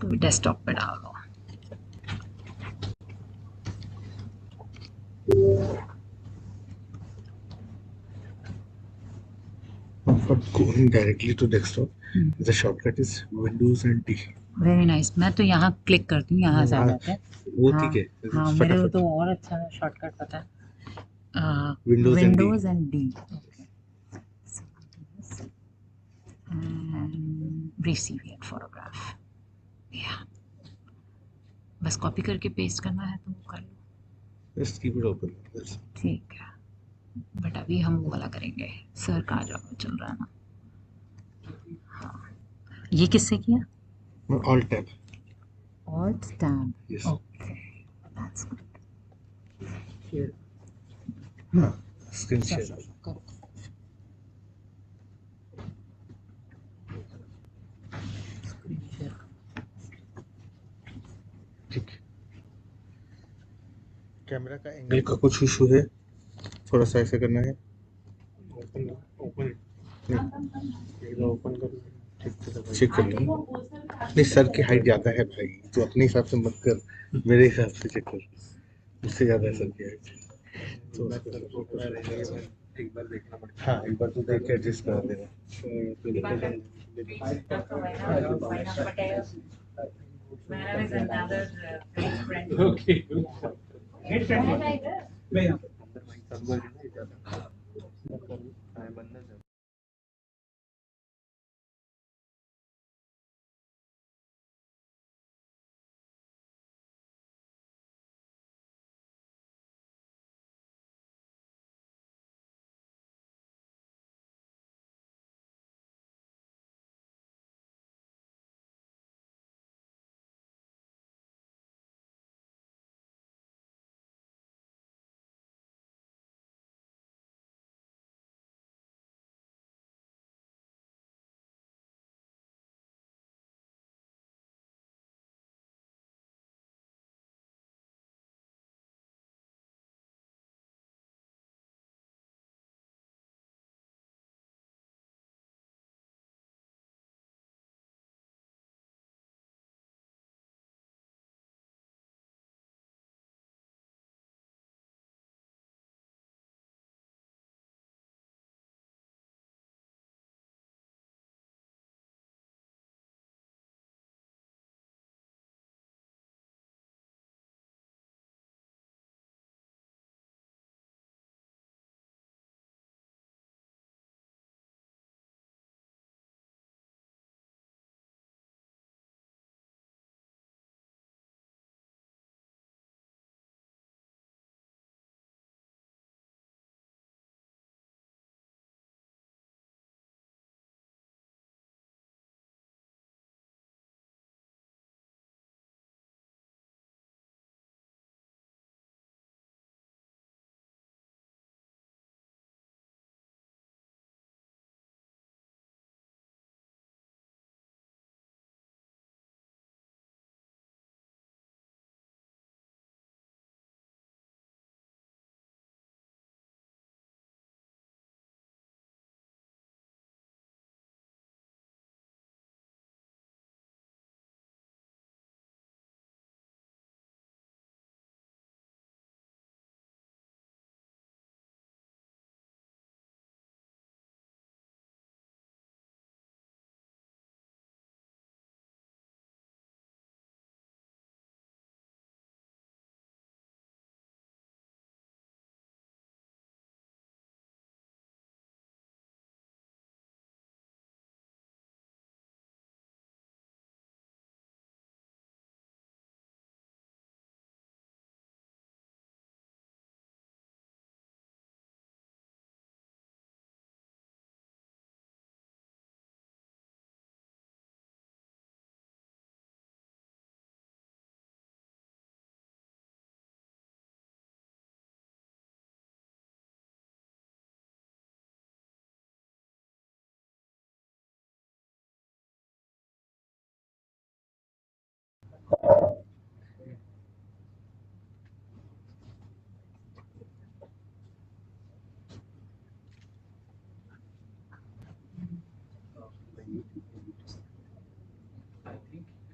इसको भी डेस्कटॉप पे डाल दो। For going directly to desktop, the shortcut is Windows and D. Very nice. मैं तो यहाँ क्लिक करती हूँ, यहाँ से आ जाते हैं। वो ठीक है। हाँ, मेरे को तो और अच्छा शॉर्टकट पता है। Windows and D. Okay. And receiving photograph. Yeah. बस कॉपी करके पेस्ट करना है तो वो कर लो। Just keep it open. ठीक है, बट अभी हम वो वाला करेंगे। सर कहाँ जाओ चल रहा है ना। हाँ, ये किससे किया? Alt tab. Alt tab. Yes. Okay, that's good. Screen share. करो। Screen share. ठीक। कैमरा का एंगल का कुछ इशू है, थोड़ा सा ऐसे करना है। ओपन चेक कर लो। नहीं, सर की हाइट ज्यादा है भाई, तो अपने हिसाब से मत कर, मेरे हिसाब से चेक कर। उससे ज्यादा है सर की हाइट, तो एक बार देखना पड़ेगा। हाँ, एक बार तो देख के एडजस्ट करा देना। Okay.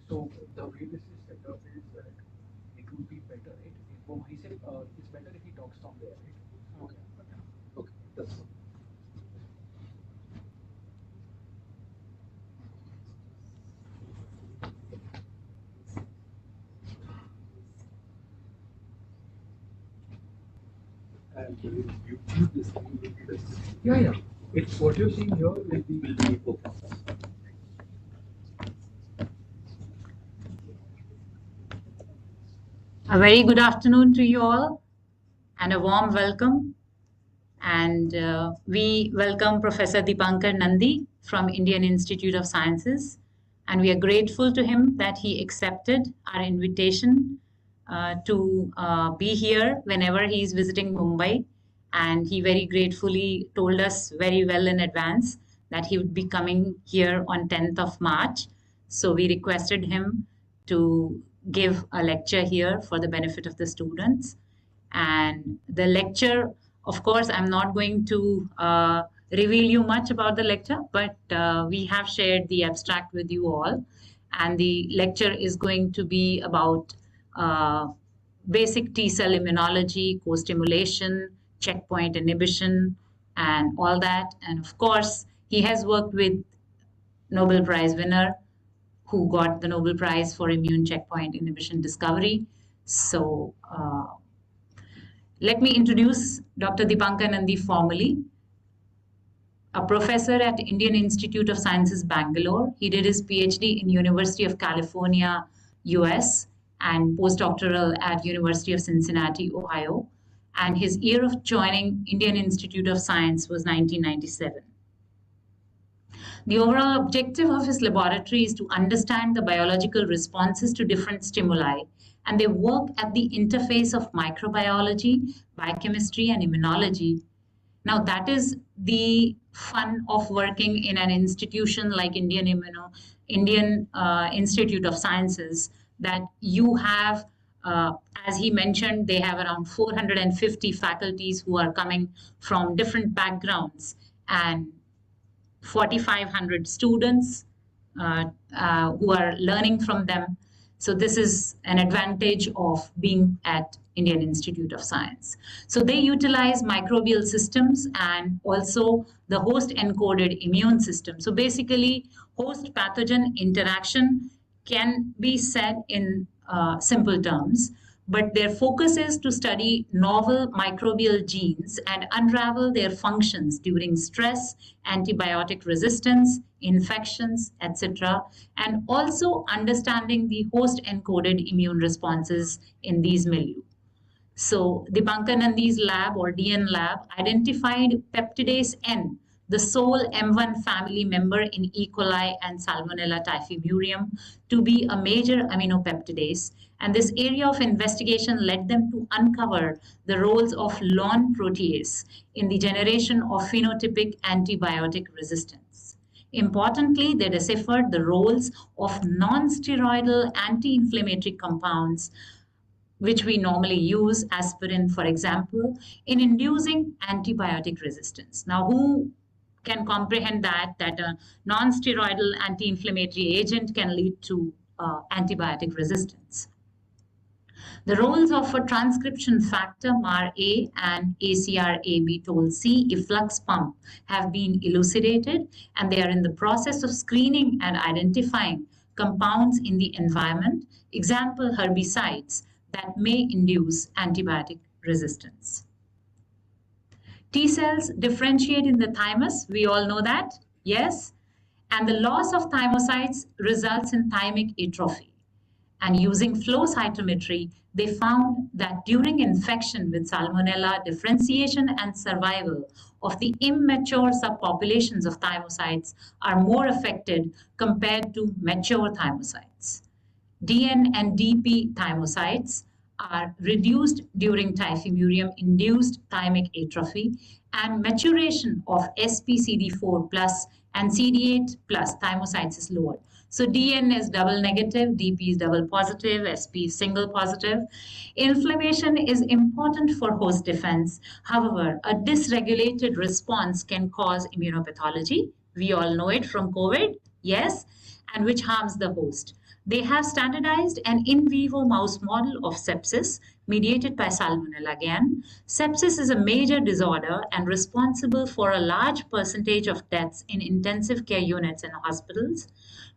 So the way this is set up is that it would be better, right? He said it's better if he talks from there, right? Okay, that's fine. And YouTube this thing will be best. Yeah. It's what you're seeing here will be open. A very good afternoon to you all and a warm welcome. And we welcome Professor Dipankar Nandi from Indian Institute of Sciences. And we are grateful to him that he accepted our invitation to be here whenever he is visiting Mumbai. And he very gratefully told us very well in advance that he would be coming here on 10th of March. So we requested him to give a lecture here for the benefit of the students. And the lecture, of course, I'm not going to reveal you much about the lecture, but we have shared the abstract with you all. And the lecture is going to be about basic T-cell immunology, co-stimulation, checkpoint inhibition, and all that. And of course, he has worked with Nobel Prize winner who got the Nobel Prize for immune checkpoint inhibition discovery. So let me introduce Dr. Dipankar Nandi formally, a professor at Indian Institute of Sciences, Bangalore. He did his PhD in University of California, US, and postdoctoral at University of Cincinnati, Ohio. And his year of joining Indian Institute of Science was 1997. The overall objective of his laboratory is to understand the biological responses to different stimuli, and they work at the interface of microbiology, biochemistry, and immunology. Now, that is the fun of working in an institution like Indian Institute of Sciences, that you have, as he mentioned, they have around 450 faculties who are coming from different backgrounds, and 4,500 students who are learning from them. So this is an advantage of being at Indian Institute of Science. So they utilize microbial systems and also the host encoded immune system. So basically, host pathogen interaction can be said in simple terms, but their focus is to study novel microbial genes and unravel their functions during stress, antibiotic resistance, infections, etc., and also understanding the host-encoded immune responses in these milieu. So Dipankar Nandi's lab, or DN lab, identified peptidase N, the sole M1 family member in E. coli and Salmonella typhimurium, to be a major aminopeptidase. And this area of investigation led them to uncover the roles of LON protease in the generation of phenotypic antibiotic resistance. Importantly, they deciphered the roles of non-steroidal anti-inflammatory compounds, which we normally use, aspirin, for example, in inducing antibiotic resistance. Now, who can comprehend that a non-steroidal anti-inflammatory agent can lead to antibiotic resistance? The roles of a transcription factor MAR-A and ACR-AB-Tol-C efflux pump have been elucidated, and they are in the process of screening and identifying compounds in the environment, example herbicides, that may induce antibiotic resistance. T cells differentiate in the thymus, we all know that, yes, and the loss of thymocytes results in thymic atrophy. And using flow cytometry, they found that during infection with Salmonella, differentiation and survival of the immature subpopulations of thymocytes are more affected compared to mature thymocytes. DN and DP thymocytes are reduced during typhimurium-induced thymic atrophy, and maturation of SPCD4 plus and CD8 plus thymocytes is lowered. So DN is double negative, DP is double positive, SP is single positive. Inflammation is important for host defense. However, a dysregulated response can cause immunopathology. We all know it from COVID, yes, and which harms the host. They have standardized an in vivo mouse model of sepsis mediated by salmonella again. Sepsis is a major disorder and responsible for a large percentage of deaths in intensive care units and hospitals.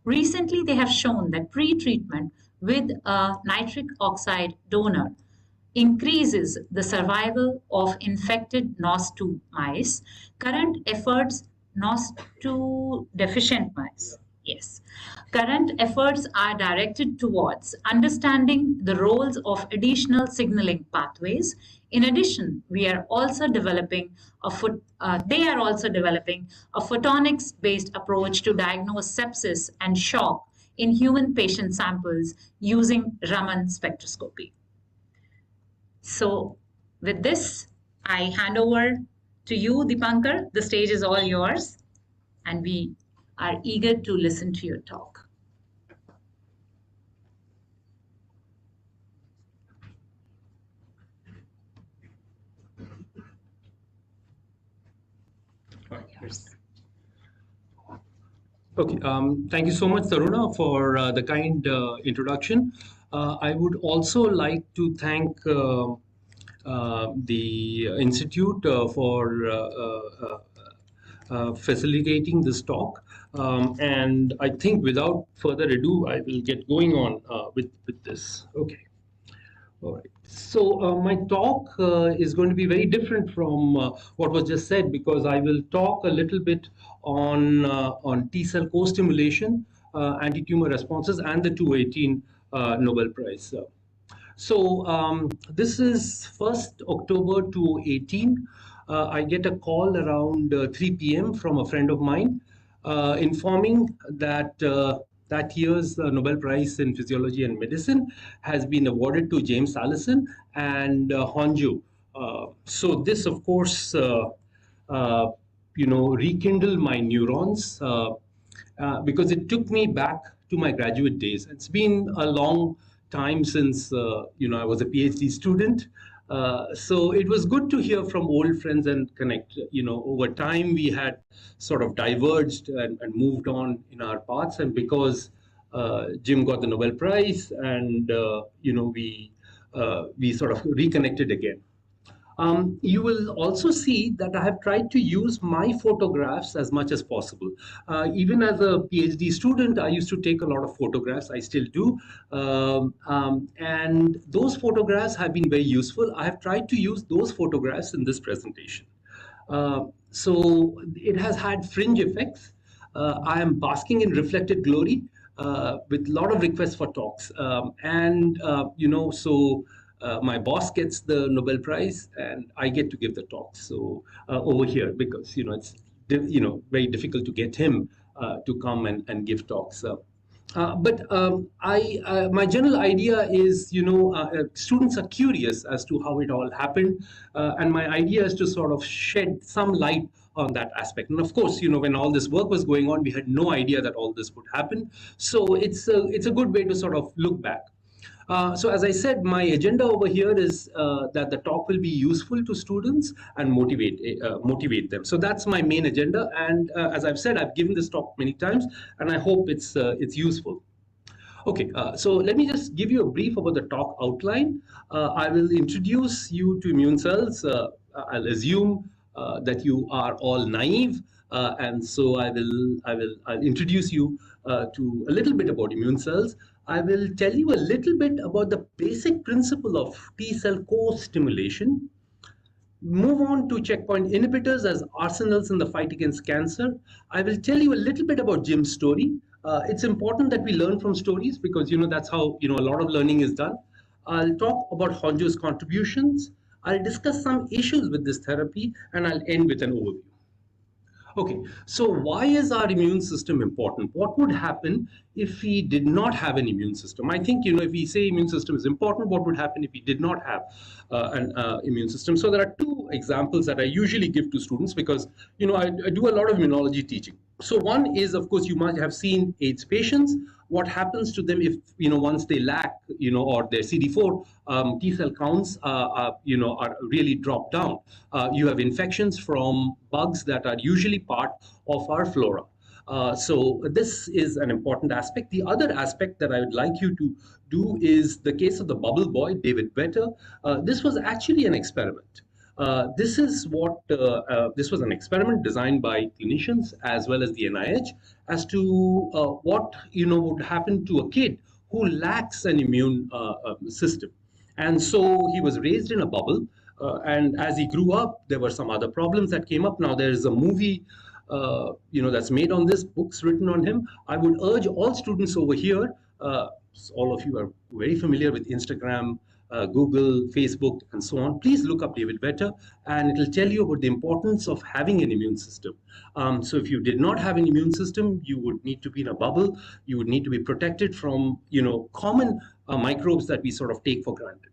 Recently, they have shown that pre-treatment with a nitric oxide donor increases the survival of infected NOS2 mice. Current efforts, NOS2 deficient mice. Yes. Current efforts are directed towards understanding the roles of additional signaling pathways. In addition, we are also developing they are also developing a photonics-based approach to diagnose sepsis and shock in human patient samples using Raman spectroscopy. So with this, I hand over to you, Dipankar. The stage is all yours, and we are eager to listen to your talk. Okay, thank you so much, Taruna, for the kind introduction. I would also like to thank the Institute for facilitating this talk. And I think without further ado, I will get going on with this. Okay. All right. So my talk is going to be very different from what was just said, because I will talk a little bit on T-cell co-stimulation, anti-tumor responses, and the 2018 Nobel Prize. So this is 1st October 2018. I get a call around 3 p.m. from a friend of mine informing that that year's Nobel Prize in Physiology and Medicine has been awarded to James Allison and Honjo. So this, of course, rekindled my neurons because it took me back to my graduate days. It's been a long time since I was a PhD student. So it was good to hear from old friends and connect. Over time we had sort of diverged and moved on in our paths, and because Jim got the Nobel Prize, and we sort of reconnected again. You will also see that I have tried to use my photographs as much as possible. Even as a PhD student, I used to take a lot of photographs. I still do. And those photographs have been very useful. I have tried to use those photographs in this presentation. So it has had fringe effects. I am basking in reflected glory with a lot of requests for talks. My boss gets the Nobel Prize, and I get to give the talk. So over here, because it's very difficult to get him to come and give talks. My general idea is, students are curious as to how it all happened, and my idea is to sort of shed some light on that aspect. And of course, when all this work was going on, we had no idea that all this would happen. So it's a good way to sort of look back. So as I said, my agenda over here is that the talk will be useful to students and motivate them. So that's my main agenda. And as I've said, I've given this talk many times, and I hope it's useful. Okay, so let me just give you a brief about the talk outline. I will introduce you to immune cells. I'll assume that you are all naive, and so I'll introduce you to a little bit about immune cells. I will tell you a little bit about the basic principle of T-cell co-stimulation, move on to checkpoint inhibitors as arsenals in the fight against cancer. I will tell you a little bit about Jim's story. It's important that we learn from stories, because that's how a lot of learning is done. I'll talk about Honjo's contributions. I'll discuss some issues with this therapy, and I'll end with an overview. Okay, so why is our immune system important? What would happen if we did not have an immune system? I think, if we say immune system is important, what would happen if we did not have an immune system? So there are two examples that I usually give to students, because, I do a lot of immunology teaching. So one is, of course, you might have seen AIDS patients. What happens to them if, once they lack, or their CD4 T-cell counts, are really dropped down? You have infections from bugs that are usually part of our flora. So this is an important aspect. The other aspect that I would like you to do is the case of the bubble boy, David Vetter. This was actually an experiment. This was an experiment designed by clinicians as well as the NIH as to what would happen to a kid who lacks an immune system. And so he was raised in a bubble, and as he grew up, there were some other problems that came up. Now there is a movie that's made on this, books written on him. I would urge all students over here, all of you are very familiar with Instagram, Google, Facebook, and so on. Please look up David Vetter, and it will tell you about the importance of having an immune system. So if you did not have an immune system, you would need to be in a bubble. You would need to be protected from, common microbes that we sort of take for granted.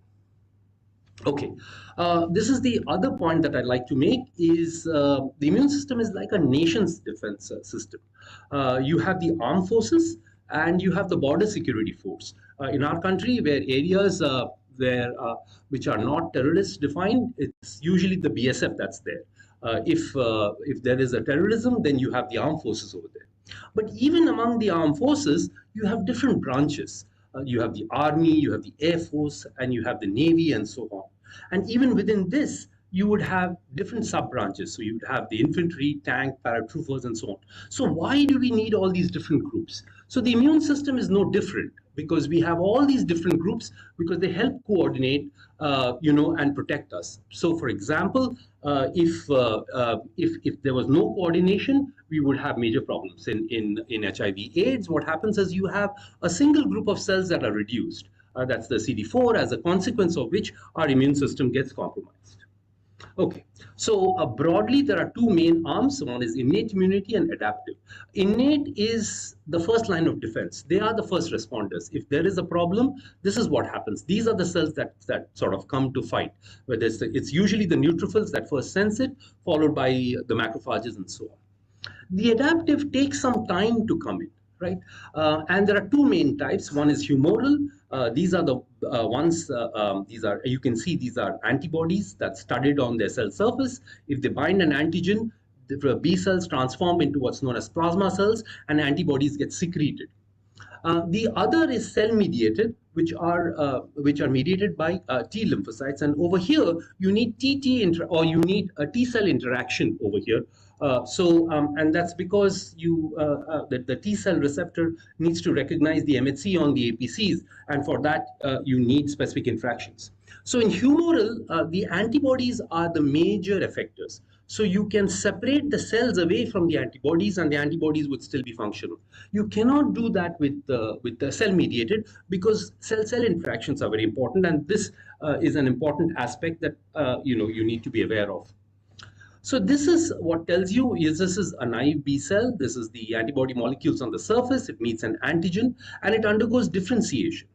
Okay, this is the other point that I'd like to make is the immune system is like a nation's defense system. You have the armed forces and you have the border security force. In our country, where areas which are not terrorist defined, it's usually the BSF that's there. If there is a terrorism, then you have the armed forces over there. But even among the armed forces, you have different branches. You have the army, you have the air force, and you have the navy, and so on. And even within this, you would have different sub branches. So you would have the infantry, tank, paratroopers, and so on. So why do we need all these different groups? So the immune system is no different, because we have all these different groups because they help coordinate, and protect us. So, for example, if there was no coordination, we would have major problems. In HIV/AIDS, what happens is you have a single group of cells that are reduced. That's the CD4, as a consequence of which our immune system gets compromised. Okay, so broadly, there are two main arms. One is innate immunity and adaptive. Innate is the first line of defense. They are the first responders. If there is a problem, this is what happens. These are the cells that sort of come to fight. Whether it's usually the neutrophils that first sense it, followed by the macrophages and so on. The adaptive takes some time to come in, right? And there are two main types. One is humoral. These are the ones, you can see these are antibodies that's studied on their cell surface. If they bind an antigen, the B cells transform into what's known as plasma cells, and antibodies get secreted. The other is cell-mediated, which are mediated by T lymphocytes, and over here you need you need a T cell interaction over here. And that's because the T cell receptor needs to recognize the MHC on the APCs, and for that you need specific interactions. So in humoral, the antibodies are the major effectors. So you can separate the cells away from the antibodies, and the antibodies would still be functional. You cannot do that with the cell-mediated, because cell-cell interactions are very important, and this is an important aspect that you need to be aware of. So this is what tells you is this is a naive B cell. This is the antibody molecules on the surface. It meets an antigen, and it undergoes differentiation.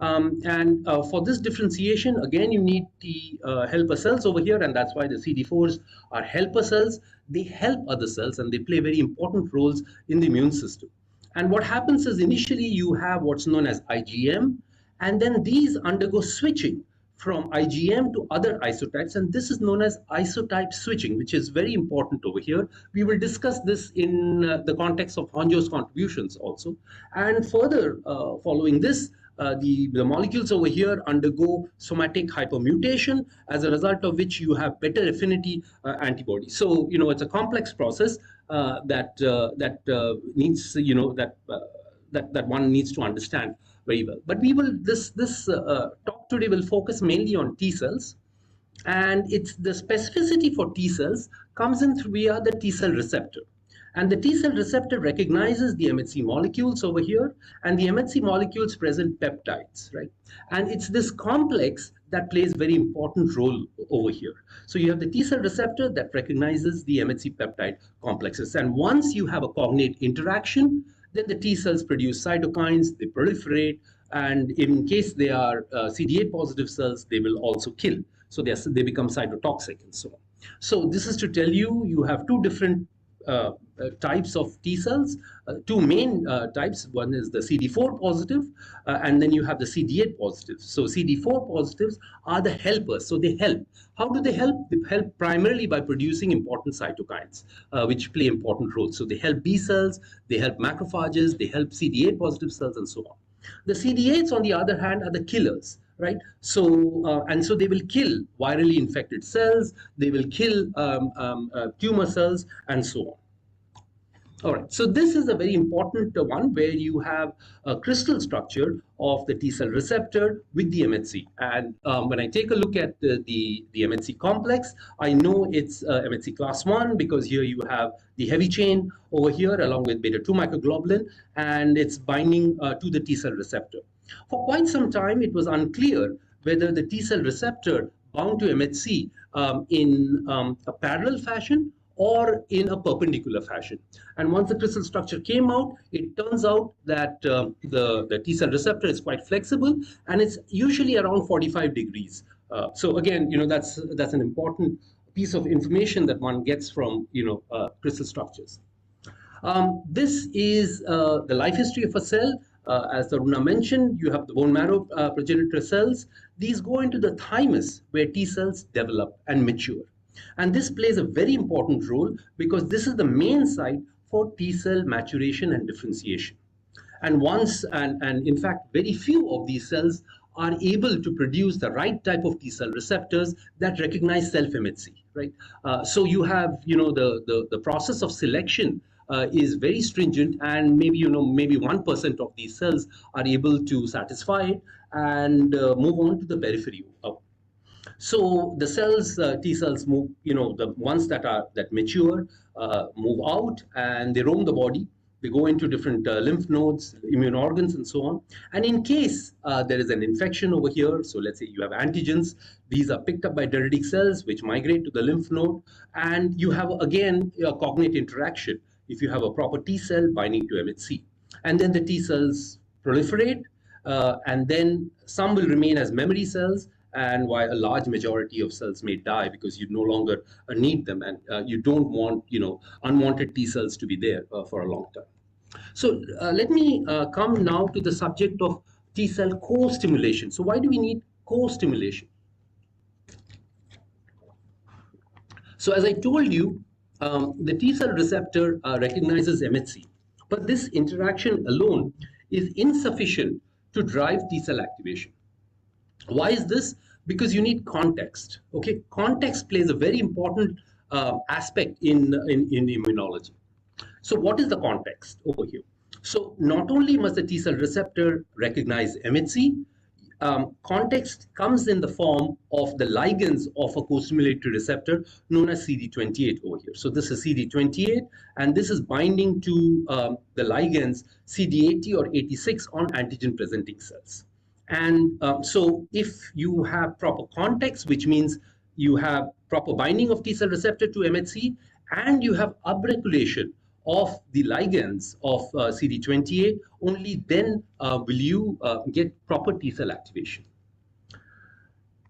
For this differentiation, again, you need the helper cells over here, and that's why the CD4s are helper cells. They help other cells, and they play very important roles in the immune system. And what happens is initially you have what's known as IgM, and then these undergo switching from IgM to other isotypes, and this is known as isotype switching, which is very important over here. We will discuss this in the context of Honjo's contributions also. And further, following this, the molecules over here undergo somatic hypermutation, as a result of which you have better affinity antibodies. So it's a complex process that needs that one needs to understand very well. But we will this talk today will focus mainly on T cells, and it's the specificity for T cells comes in via the T cell receptor. And the T cell receptor recognizes the MHC molecules over here, and the MHC molecules present peptides, right? And it's this complex that plays very important role over here. So you have the T cell receptor that recognizes the MHC peptide complexes. And once you have a cognate interaction, then the T cells produce cytokines, they proliferate, and in case they are CD8 positive cells, they will also kill. So they become cytotoxic and so on. So this is to tell you, you have two different types of T cells, two main types. One is the CD4 positive, and then you have the CD8 positive. So CD4 positives are the helpers. So they help. How do they help? They help primarily by producing important cytokines, which play important roles. So they help B cells, they help macrophages, they help CD8 positive cells, and so on. The CD8s, on the other hand, are the killers, right? So, and so they will kill virally infected cells, they will kill tumor cells, and so on. All right, so this is a very important one where you have a crystal structure of the T cell receptor with the MHC. And when I take a look at the MHC complex, I know it's MHC class 1 because here you have the heavy chain over here along with beta 2 microglobulin, and it's binding to the T cell receptor. For quite some time, it was unclear whether the T cell receptor bound to MHC in a parallel fashion or in a perpendicular fashion. And once the crystal structure came out, it turns out that the T cell receptor is quite flexible, and it's usually around 45 degrees. So again, that's an important piece of information that one gets from crystal structures. This is the life history of a cell. As Aruna mentioned, you have the bone marrow progenitor cells. These go into the thymus where T cells develop and mature. And this plays a very important role because this is the main site for T cell maturation and differentiation. And in fact, very few of these cells are able to produce the right type of T cell receptors that recognize self-MHC, right? So you have, the process of selection is very stringent, and maybe 1% of these cells are able to satisfy it and move on to the periphery. So the cells, T cells move, the ones that mature, move out and they roam the body. They go into different lymph nodes, immune organs, and so on. And in case there is an infection over here, so let's say you have antigens, these are picked up by dendritic cells, which migrate to the lymph node. And you have, again, a cognate interaction if you have a proper T cell binding to MHC. And then the T cells proliferate, and then some will remain as memory cells, and while a large majority of cells may die because you no longer need them, and you don't want unwanted T cells to be there for a long time. So let me come now to the subject of T cell co-stimulation. So why do we need co-stimulation? So as I told you, the T cell receptor recognizes MHC, but this interaction alone is insufficient to drive T cell activation. Why is this? Because you need context. Okay, context plays a very important aspect in immunology. So what is the context over here? So not only must the T cell receptor recognize MHC, context comes in the form of the ligands of a co-stimulatory receptor known as CD28 over here. So this is CD28, and this is binding to the ligands CD80 or 86 on antigen-presenting cells. And so if you have proper context, which means you have proper binding of T cell receptor to MHC, and you have upregulation of the ligands of CD28, only then will you get proper T cell activation.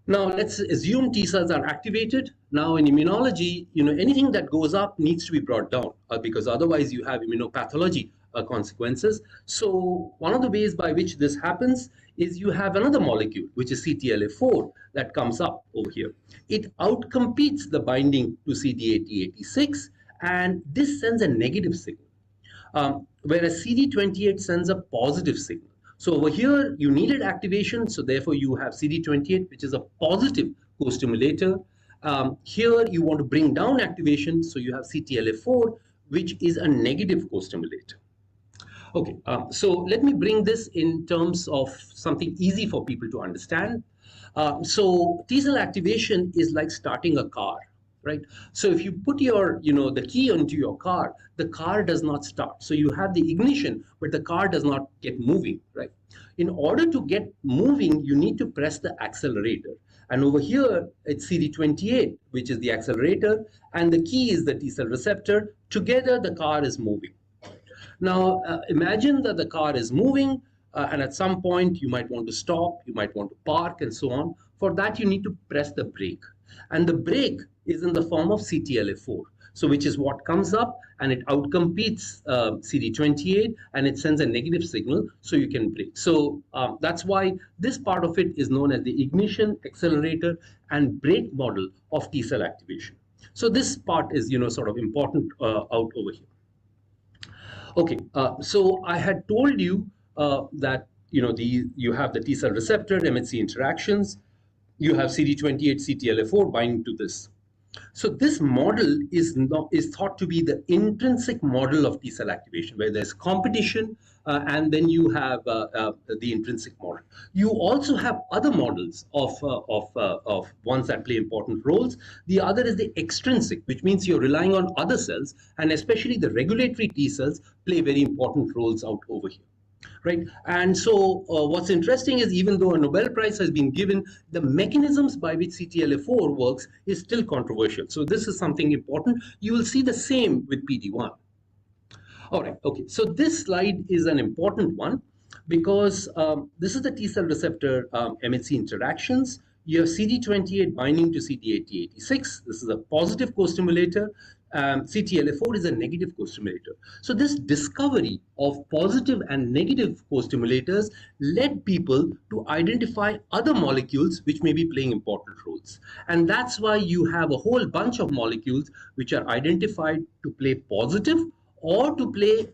Now let's assume T cells are activated. Now in immunology, anything that goes up needs to be brought down because otherwise you have immunopathology consequences. So one of the ways by which this happens is you have another molecule, which is CTLA4, that comes up over here. It outcompetes the binding to CD80-86, and this sends a negative signal, whereas CD28 sends a positive signal. So over here, you needed activation, so therefore you have CD28, which is a positive co-stimulator. Here you want to bring down activation, so you have CTLA4, which is a negative co-stimulator. Okay, so let me bring this in terms of something easy for people to understand. So T cell activation is like starting a car, right? So if you put your, the key into your car, the car does not start. So you have the ignition, but the car does not get moving, right? In order to get moving, you need to press the accelerator. And over here, it's CD28, which is the accelerator, and the key is the T cell receptor. Together, the car is moving. Now, imagine that the car is moving, and at some point, you might want to stop, you might want to park, and so on. For that, you need to press the brake. And the brake is in the form of CTLA4. So which is what comes up and it outcompetes CD28 and it sends a negative signal so you can break. So that's why this part of it is known as the ignition, accelerator, and brake model of T cell activation. So this part is, sort of important out over here. Okay, so I had told you that you have the T cell receptor MHC interactions, you have CD28 CTLA4 binding to this. So this model is thought to be the intrinsic model of T cell activation, where there's competition and then you have the intrinsic model. You also have other models of ones that play important roles. The other is the extrinsic, which means you're relying on other cells, and especially the regulatory T cells play very important roles out over here. Right. And so what's interesting is even though a Nobel Prize has been given, the mechanisms by which CTLA4 works is still controversial. So this is something important. You will see the same with PD-1. All right. OK, so this slide is an important one because this is the T cell receptor MHC interactions. You have CD28 binding to CD8086. This is a positive co-stimulator. CTLA4 is a negative co-stimulator. So this discovery of positive and negative co-stimulators led people to identify other molecules which may be playing important roles. And that's why you have a whole bunch of molecules which are identified to play positive or to play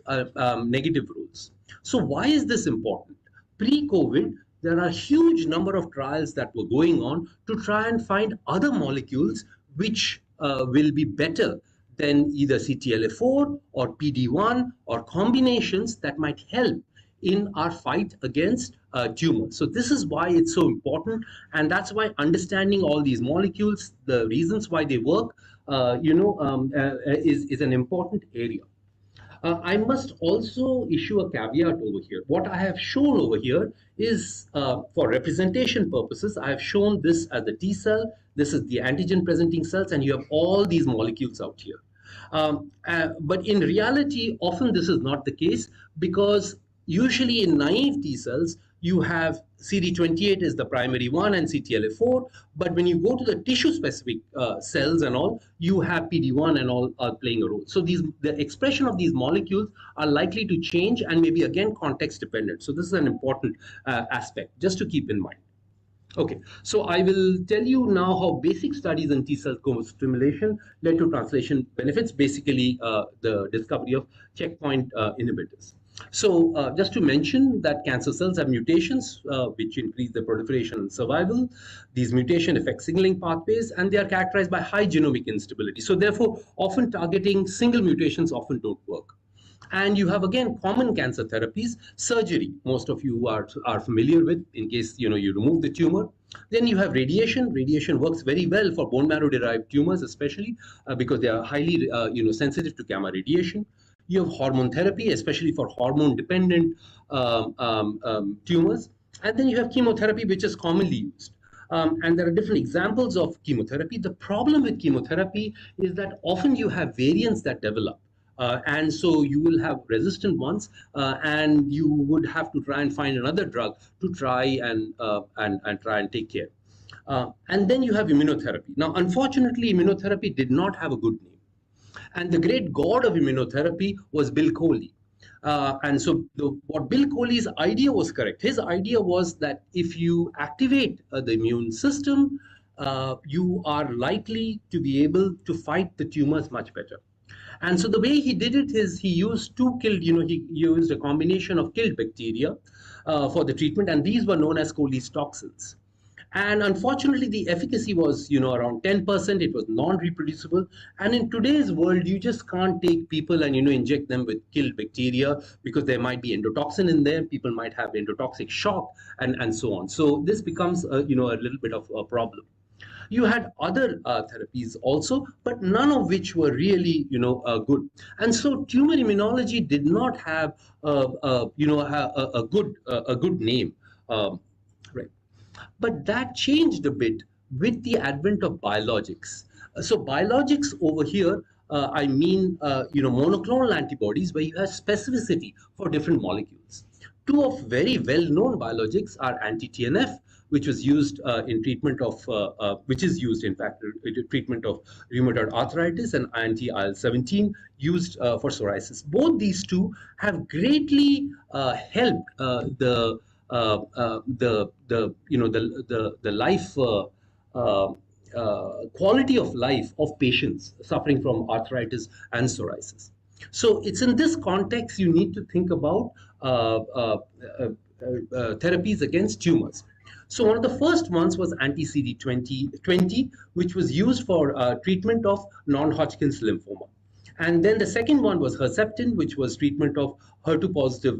negative roles. So why is this important? Pre-COVID, there are a huge number of trials that were going on to try and find other molecules which will be better than either CTLA4 or PD-1 or combinations that might help in our fight against tumors. So this is why it's so important, and that's why understanding all these molecules, the reasons why they work, is an important area. I must also issue a caveat over here. What I have shown over here is for representation purposes, I have shown this as the T cell, this is the antigen presenting cells, and you have all these molecules out here. But in reality, often this is not the case because usually in naive T cells, you have CD28 is the primary one and CTLA4. But when you go to the tissue-specific cells and all, you have PD-1 and all are playing a role. So the expression of these molecules are likely to change and maybe again context dependent. So this is an important aspect just to keep in mind. Okay, so I will tell you now how basic studies in T cell co-stimulation led to translation benefits, basically the discovery of checkpoint inhibitors. So just to mention that cancer cells have mutations which increase the proliferation and survival. These mutations affect signaling pathways and they are characterized by high genomic instability. So therefore, often targeting single mutations often don't work. And you have, again, common cancer therapies, surgery, most of you are familiar with in case you remove the tumor. Then you have radiation. Radiation works very well for bone marrow derived tumors, especially because they are highly sensitive to gamma radiation. You have hormone therapy, especially for hormone dependent tumors. And then you have chemotherapy, which is commonly used. And there are different examples of chemotherapy. The problem with chemotherapy is that often you have variants that develop. And so you will have resistant ones, and you would have to try and find another drug to try and try and take care. And then you have immunotherapy. Now, unfortunately, immunotherapy did not have a good name. And the great god of immunotherapy was Bill Coley. And so what Bill Coley's idea was correct. His idea was that if you activate the immune system, you are likely to be able to fight the tumors much better. And so the way he did it is he used he used a combination of killed bacteria for the treatment, and these were known as Coley's toxins. And unfortunately, the efficacy was, around 10%. It was non-reproducible. And in today's world, you just can't take people and, inject them with killed bacteria because there might be endotoxin in there. People might have endotoxic shock and so on. So this becomes, a little bit of a problem. You had other therapies also, but none of which were really, good. And so tumor immunology did not have, a good name, right? But that changed a bit with the advent of biologics. So biologics over here, monoclonal antibodies where you have specificity for different molecules. Two of very well-known biologics are anti-TNF, which was used in treatment of, which is used in fact in treatment of rheumatoid arthritis, and anti-IL-17 used for psoriasis. Both these two have greatly helped the life quality of life of patients suffering from arthritis and psoriasis. So it's in this context you need to think about therapies against tumors. So one of the first ones was anti-CD20, which was used for treatment of non-Hodgkin's lymphoma. And then the second one was Herceptin, which was treatment of HER2-positive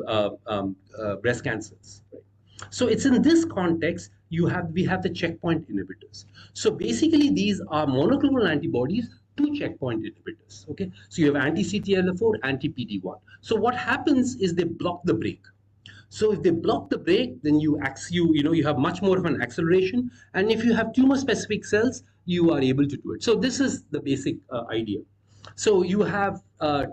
breast cancers. Right? So it's in this context we have the checkpoint inhibitors. So basically these are monoclonal antibodies to checkpoint inhibitors. Okay, so you have anti-CTLA4, anti-PD-1. So what happens is they block the brake. So if they block the brake, then you have much more of an acceleration. And if you have tumor-specific cells, you are able to do it. So this is the basic idea. So you have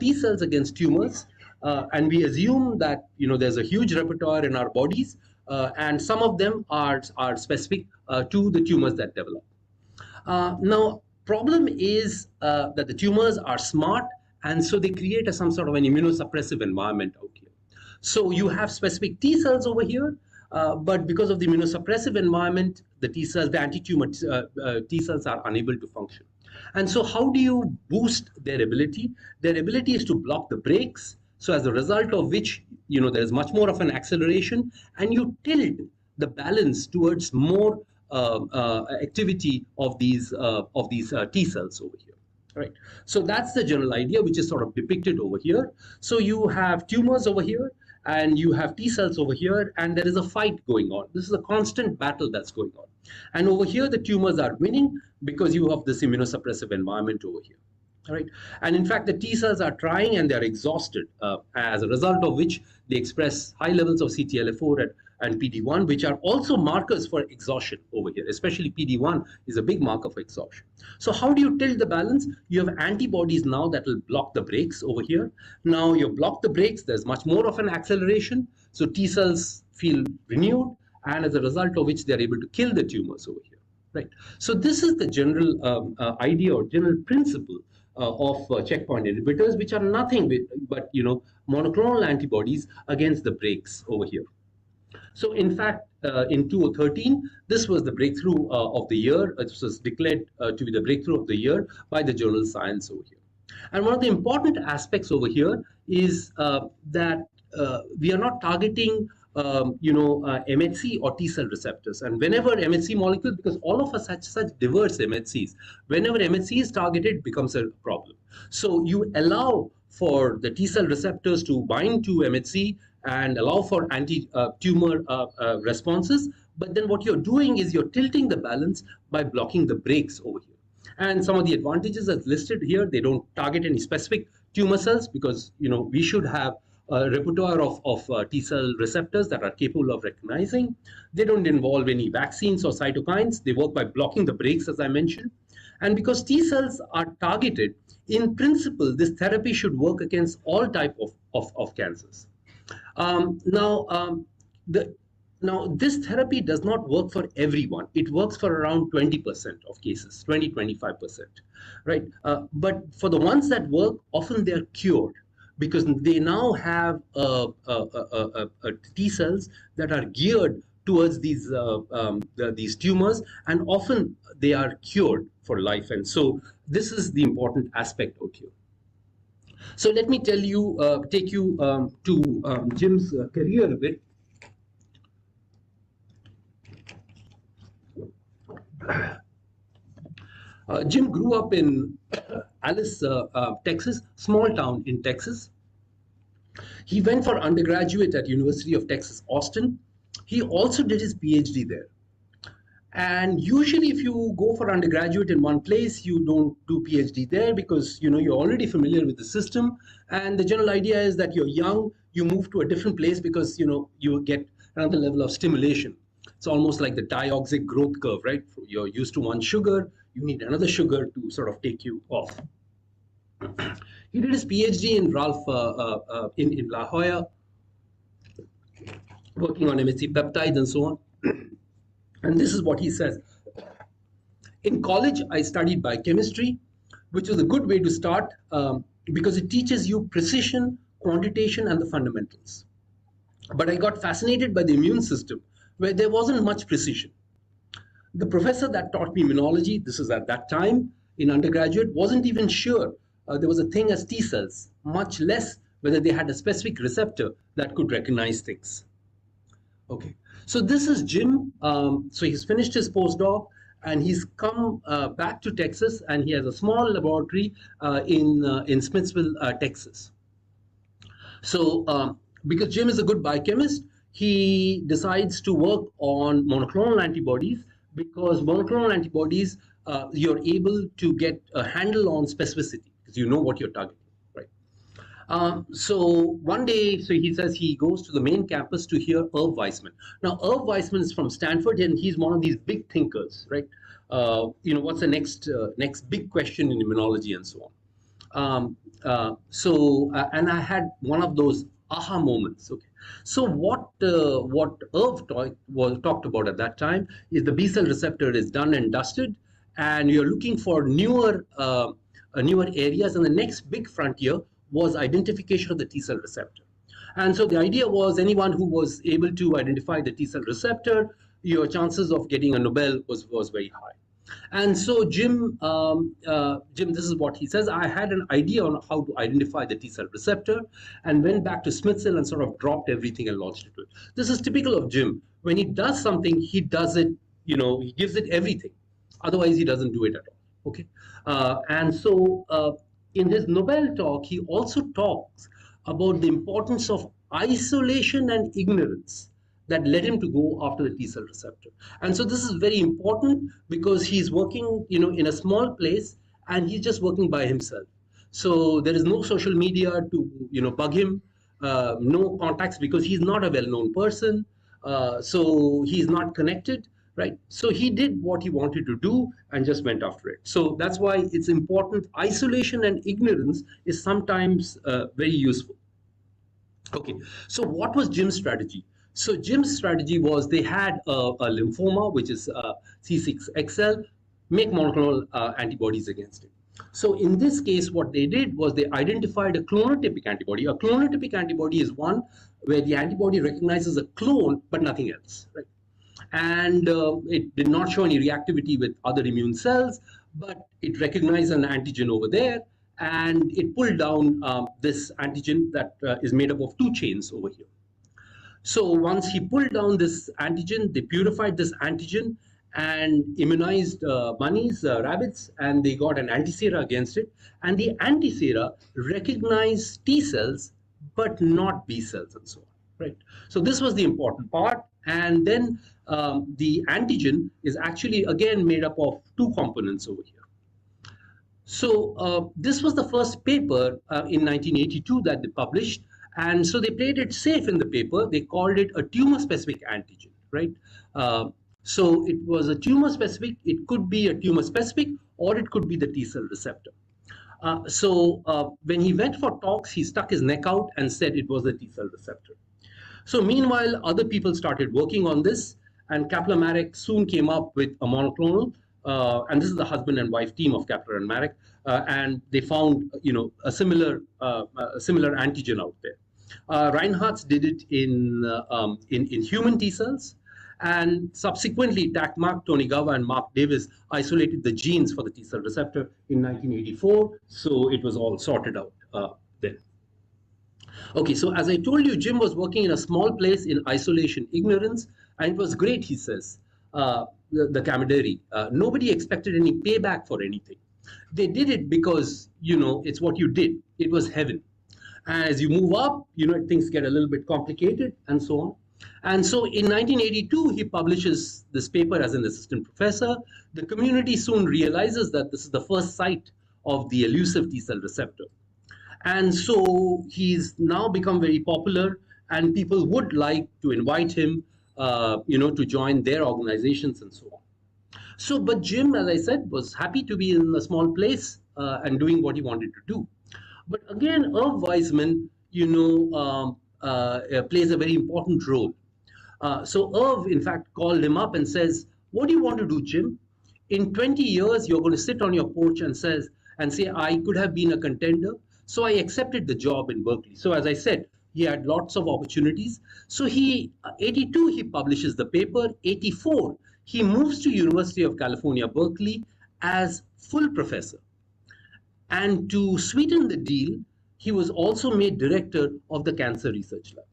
T cells against tumors, and we assume that there's a huge repertoire in our bodies, and some of them are specific to the tumors that develop. Now, problem is that the tumors are smart, and so they create some sort of an immunosuppressive environment out here. So you have specific T cells over here, but because of the immunosuppressive environment, the T cells, the anti-tumor T cells are unable to function. And so how do you boost their ability? Their ability is to block the brakes. So as a result of which, there's much more of an acceleration, and you tilt the balance towards more activity of these T cells over here. Right. So that's the general idea, which is sort of depicted over here. So you have tumors over here, and you have T cells over here, and there is a fight going on. This is a constant battle that's going on. And over here, the tumors are winning because you have this immunosuppressive environment over here. All right. And in fact, the T cells are trying and they're exhausted, as a result of which they express high levels of CTLA4 and PD-1, which are also markers for exhaustion over here. Especially PD-1 is a big marker for exhaustion. So how do you tilt the balance? You have antibodies now that will block the brakes over here. Now you block the brakes, there's much more of an acceleration. So T cells feel renewed, and as a result of which they're able to kill the tumors over here. Right. So this is the general idea or general principle of checkpoint inhibitors, which are nothing but monoclonal antibodies against the brakes over here. So in fact, in 2013, this was the breakthrough of the year. It was declared to be the breakthrough of the year by the journal Science over here. And one of the important aspects over here is that we are not targeting MHC or T cell receptors. And whenever MHC molecules, because all of us have such diverse MHCs, whenever MHC is targeted, it becomes a problem. So you allow for the T cell receptors to bind to MHC and allow for anti-tumor responses. But then what you're doing is you're tilting the balance by blocking the brakes over here. And some of the advantages as listed here, they don't target any specific tumor cells because, we should have a repertoire of T cell receptors that are capable of recognizing. They don't involve any vaccines or cytokines. They work by blocking the brakes, as I mentioned. And because T cells are targeted, in principle, this therapy should work against all type of cancers. Now, this therapy does not work for everyone. It works for around 20% of cases, 20-25%, right? But for the ones that work, often they're cured because they now have T cells that are geared towards these tumors, and often they are cured for life. And so this is the important aspect out here. So let me tell you, take you to Jim's career a bit. Jim grew up in Allison, Texas, small town in Texas. He went for undergraduate at University of Texas, Austin. He also did his PhD there. And usually if you go for undergraduate in one place, you don't do PhD there because you're already familiar with the system. And the general idea is that you're young, you move to a different place because you get another level of stimulation. It's almost like the diauxic growth curve, right? You're used to one sugar, you need another sugar to sort of take you off. He did his PhD in in La Jolla. working on MSC peptides and so on. And this is what he says. In college, I studied biochemistry, which was a good way to start because it teaches you precision, quantitation, and the fundamentals. But I got fascinated by the immune system, where there wasn't much precision. The professor that taught me immunology, this is at that time in undergraduate, wasn't even sure there was a thing as T cells, much less whether they had a specific receptor that could recognize things. Okay, so this is Jim. So he's finished his postdoc and he's come back to Texas, and he has a small laboratory in Smithsville, Texas. So because Jim is a good biochemist, he decides to work on monoclonal antibodies, because monoclonal antibodies, you're able to get a handle on specificity because you know what you're targeting, right? So one day, so he says he goes to the main campus to hear Irv Weissman. Now, Irv Weissman is from Stanford, and he's one of these big thinkers, right? You know, what's the next big question in immunology and so on. And I had one of those aha moments. Okay, so what Irv talked about at that time is the B cell receptor is done and dusted, and you're looking for newer areas, and the next big frontier was identification of the T cell receptor. And so the idea was anyone who was able to identify the T cell receptor, your chances of getting a Nobel was very high. And so Jim, this is what he says. I had an idea on how to identify the T cell receptor and went back to Smithsville and sort of dropped everything and launched into it. This is typical of Jim. When he does something, he does it, you know, he gives it everything. Otherwise, he doesn't do it at all. Okay. And so in his Nobel talk, he also talks about the importance of isolation and ignorance that led him to go after the T cell receptor. And so this is very important because he's working, you know, in a small place and he's just working by himself. So there is no social media to, you know, bug him, no contacts because he's not a well-known person. So he's not connected, right? So he did what he wanted to do and just went after it. So that's why it's important. Isolation and ignorance is sometimes very useful. Okay, so what was Jim's strategy? So Jim's strategy was they had a lymphoma, which is C6XL, make monoclonal antibodies against it. So in this case, what they did was they identified a clonotypic antibody. A clonotypic antibody is one where the antibody recognizes a clone, but nothing else, right? And it did not show any reactivity with other immune cells, but it recognized an antigen over there, and it pulled down this antigen that is made up of two chains over here. So once he pulled down this antigen, they purified this antigen and immunized bunnies, rabbits, and they got an antisera against it. And the antisera recognized T cells, but not B cells and so on, right? So this was the important part. And then the antigen is actually, again, made up of two components over here. So this was the first paper in 1982 that they published. And so they played it safe in the paper. They called it a tumor-specific antigen, right? So it was a tumor-specific. It could be a tumor-specific, or it could be the T cell receptor. So when he went for talks, he stuck his neck out and said it was the T cell receptor. So meanwhile, other people started working on this, and Kaplan-Marek soon came up with a monoclonal. And this is the husband and wife team of Kaplan and Marek, and they found, you know, a similar antigen out there. Reinhardt did it in human T cells, and subsequently, Takmak, Tonigawa, and Mark Davis isolated the genes for the T cell receptor in 1984. So it was all sorted out then. Okay, so as I told you, Jim was working in a small place in isolation, ignorance, and it was great, he says. The camaraderie. Nobody expected any payback for anything. They did it because, you know, it's what you did. It was heaven. As you move up, you know, things get a little bit complicated and so on. And so in 1982, he publishes this paper as an assistant professor. The community soon realizes that this is the first site of the elusive T cell receptor. And so he's now become very popular, and people would like to invite him you know, to join their organizations and so on. So, but Jim, as I said, was happy to be in a small place and doing what he wanted to do. But again, Irv Weissman, you know, plays a very important role. So Irv, in fact, called him up and says, "What do you want to do, Jim? In 20 years, you're going to sit on your porch and say, I could have been a contender." So I accepted the job in Berkeley. So as I said, he had lots of opportunities. So 82, he publishes the paper. 84, he moves to University of California, Berkeley as full professor. And to sweeten the deal, he was also made director of the Cancer Research Lab.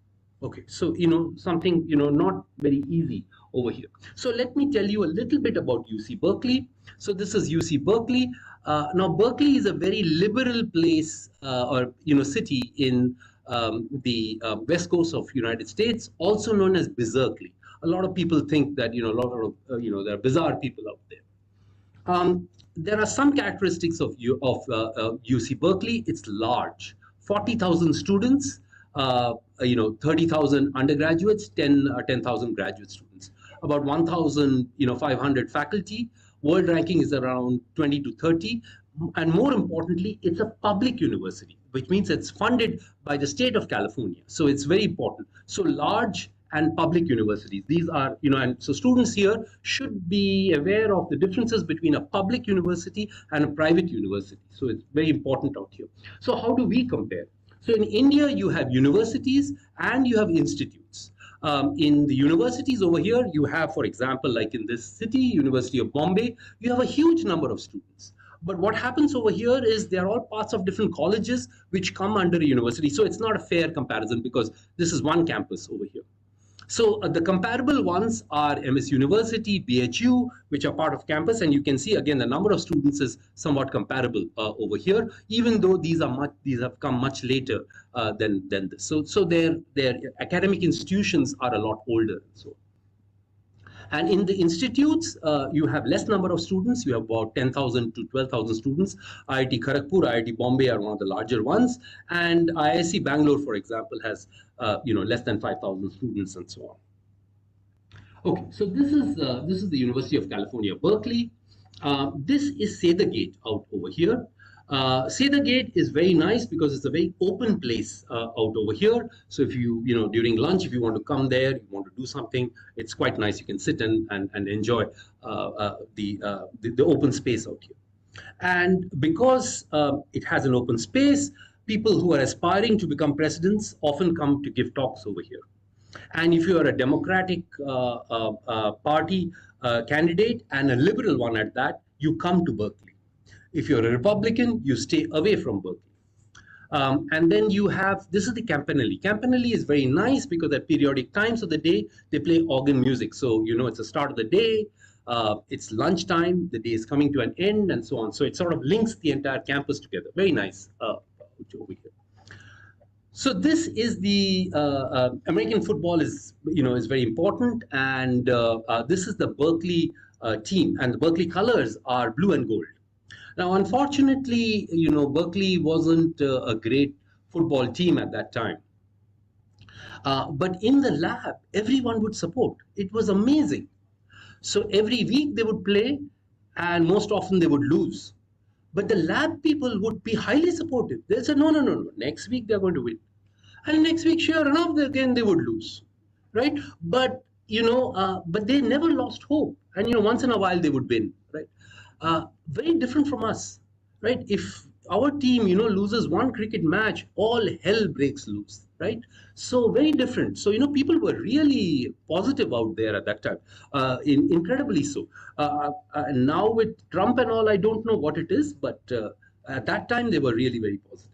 Okay, so, something, not very easy over here. So let me tell you a little bit about UC Berkeley. So this is UC Berkeley. Now, Berkeley is a very liberal place or, city in the west coast of United States, also known as Berkeley. A lot of people think that, there are bizarre people out there. There are some characteristics of UC Berkeley. It's large, 40,000 students, 30,000 undergraduates, 10,000 graduate students, about 1,500 faculty. World ranking is around 20 to 30. And more importantly, it's a public university, which means it's funded by the state of California. So it's very important. So large and public universities. These are, and so students here should be aware of the differences between a public university and a private university. So it's very important out here. So how do we compare? So in India, you have universities and you have institutes. In the universities over here, you have, for example, like in this city, University of Bombay, you have a huge number of students. But what happens over here is they're all parts of different colleges which come under a university. So it's not a fair comparison because this is one campus over here. So the comparable ones are MS University, BHU, which are part of campus. And you can see, again, the number of students is somewhat comparable over here, even though these have come much later than this. So their academic institutions are a lot older and so on. And in the institutes, you have less number of students. You have about 10,000 to 12,000 students. IIT Kharagpur, IIT Bombay are one of the larger ones. And IISc Bangalore, for example, has less than 5,000 students and so on. Okay, so this is the University of California, Berkeley. This is Cedar Gate out over here. Cedar Gate is very nice because it's a very open place out over here. So if during lunch, if you want to come there, you want to do something, it's quite nice. You can sit and enjoy the open space out here. And because it has an open space, people who are aspiring to become presidents often come to give talks over here. And if you are a Democratic Party candidate and a liberal one at that, you come to Berkeley. If you're a Republican, you stay away from Berkeley. And then you have, this is the Campanile. Campanile is very nice because at periodic times of the day, they play organ music. So, it's the start of the day, it's lunchtime, the day is coming to an end and so on. So it sort of links the entire campus together. Very nice over here. So this is the American football is very important. And this is the Berkeley team, and the Berkeley colors are blue and gold. Now, unfortunately, Berkeley wasn't a great football team at that time. But in the lab, everyone would support. It was amazing. So every week they would play, and most often they would lose. But the lab people would be highly supportive. They said, no. Next week they're going to win. And next week, sure enough, again they would lose, right? But, but they never lost hope. And, once in a while they would win, right? Very different from us, right? If our team, loses one cricket match, all hell breaks loose, right? So very different. So, people were really positive out there at that time, incredibly so. Now with Trump and all, I don't know what it is, but at that time they were really very positive.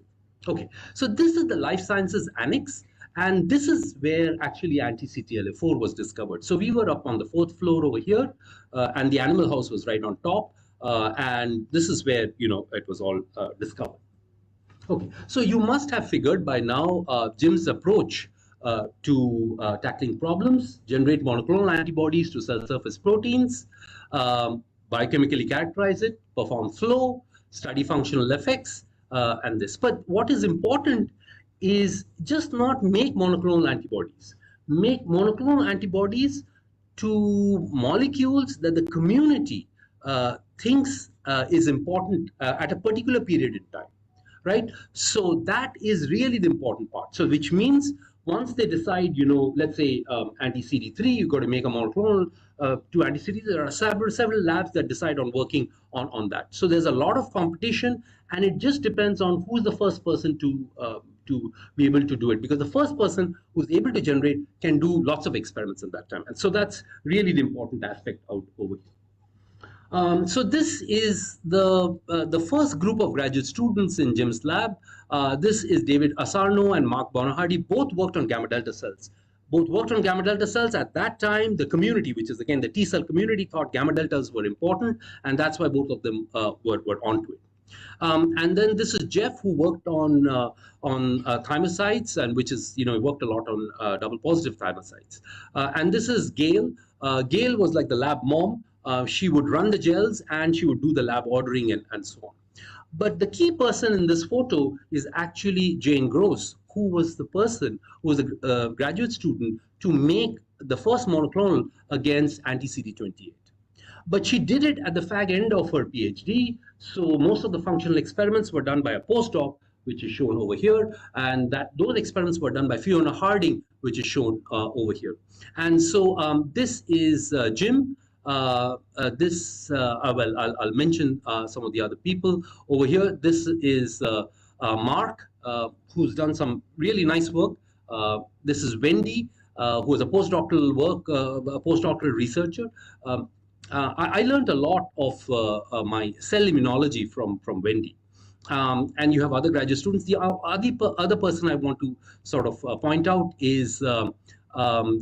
Okay, so this is the Life Sciences Annex. And this is where actually anti-CTLA-4 was discovered. So we were up on the 4th floor over here, and the animal house was right on top. And this is where, it was all discovered. Okay, so you must have figured by now Jim's approach to tackling problems: generate monoclonal antibodies to cell surface proteins, biochemically characterize it, perform flow, study functional effects, and this. But what is important is just not make monoclonal antibodies. Make monoclonal antibodies to molecules that the community thinks is important at a particular period in time, right? So that is really the important part. So which means Once they decide, let's say anti-CD3, you've got to make a monoclonal to anti-CD3. There are several labs that decide on working on that. So there's a lot of competition, and it just depends on who's the first person to be able to do it, because the first person who's able to generate can do lots of experiments in that time. And so that's really the important aspect out over here. So this is the first group of graduate students in Jim's lab. This is David Asarno and Mark Bonahardy. Both worked on gamma delta cells. Both worked on gamma delta cells. At that time, the community, which is again the T cell community, thought gamma deltas were important, and that's why both of them were onto it. And then this is Jeff, who worked on thymocytes, and which is, he worked a lot on double positive thymocytes. And this is Gail. Gail was like the lab mom. She would run the gels and she would do the lab ordering and so on. But the key person in this photo is actually Jane Gross, who was the person who was a graduate student to make the first monoclonal against anti-CD28. But she did it at the fag end of her PhD. So most of the functional experiments were done by a postdoc, which is shown over here. And those experiments were done by Fiona Harding, which is shown over here. And so this is Jim. Well, I'll mention some of the other people over here. This is Mark, who's done some really nice work. This is Wendy, who is a postdoctoral researcher. I learned a lot of my cell immunology from Wendy. And you have other graduate students. The other person I want to sort of point out is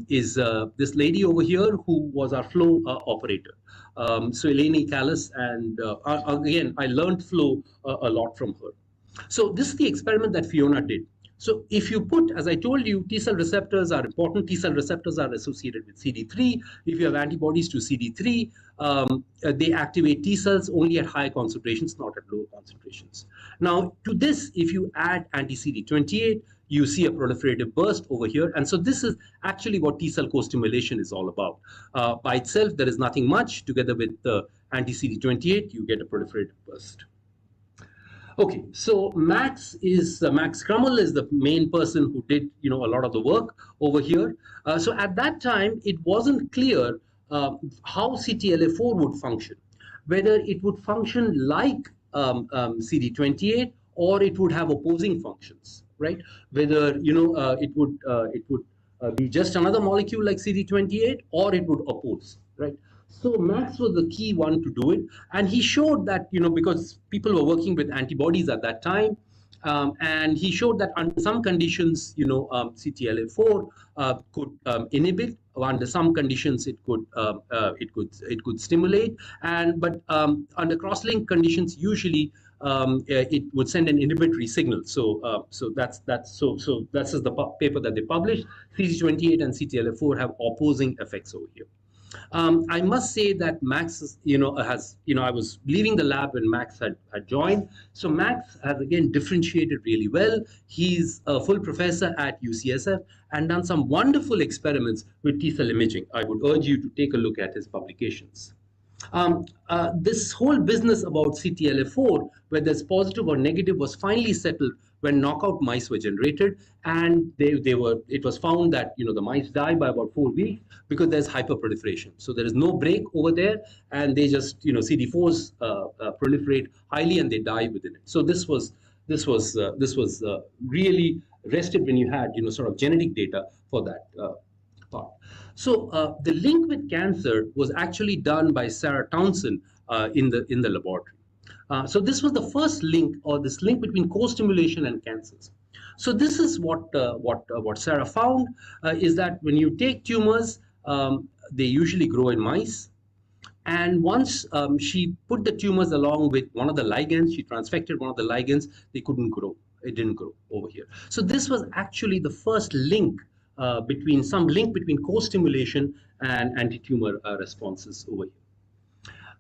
this lady over here who was our flow operator. So Eleni Callis, and again, I learned flow a lot from her. So this is the experiment that Fiona did. So if you put, as I told you, T cell receptors are important. T cell receptors are associated with CD3. If you have antibodies to CD3, they activate T cells only at high concentrations, not at low concentrations. Now, to this, if you add anti-CD28, you see a proliferative burst over here. And so this is actually what T cell co-stimulation is all about. By itself, there is nothing much. Together with the anti-CD28, you get a proliferative burst. Okay, so Max Krummel is the main person who did a lot of the work over here. So at that time, it wasn't clear how CTLA4 would function, whether it would function like CD28 or it would have opposing functions, right? Whether it would be just another molecule like CD28 or it would oppose, right? So Max was the key one to do it, and he showed that because people were working with antibodies at that time, and he showed that under some conditions CTLA4 could inhibit. Under some conditions it could stimulate, but under cross-link conditions usually it would send an inhibitory signal. So that's the paper that they published. CD28 and CTLA4 have opposing effects over here. I must say that Max I was leaving the lab when Max had joined. So Max has again differentiated really well. He's a full professor at UCSF and done some wonderful experiments with T-cell imaging. I would urge you to take a look at his publications. This whole business about CTLA4, whether it's positive or negative, was finally settled when knockout mice were generated, and it was found that the mice die by about 4 weeks because there's hyperproliferation. So there is no break over there, and they just CD4s proliferate highly and they die within it. So this was really rested when you had sort of genetic data for that part. So the link with cancer was actually done by Sarah Townsend in the laboratory. So this was the first link, or this link between co-stimulation and cancers. So this is what Sarah found, is that when you take tumors, they usually grow in mice. And once she put the tumors along with one of the ligands, she transfected one of the ligands, they couldn't grow. It didn't grow over here. So this was actually the first link between co-stimulation and anti-tumor responses over here.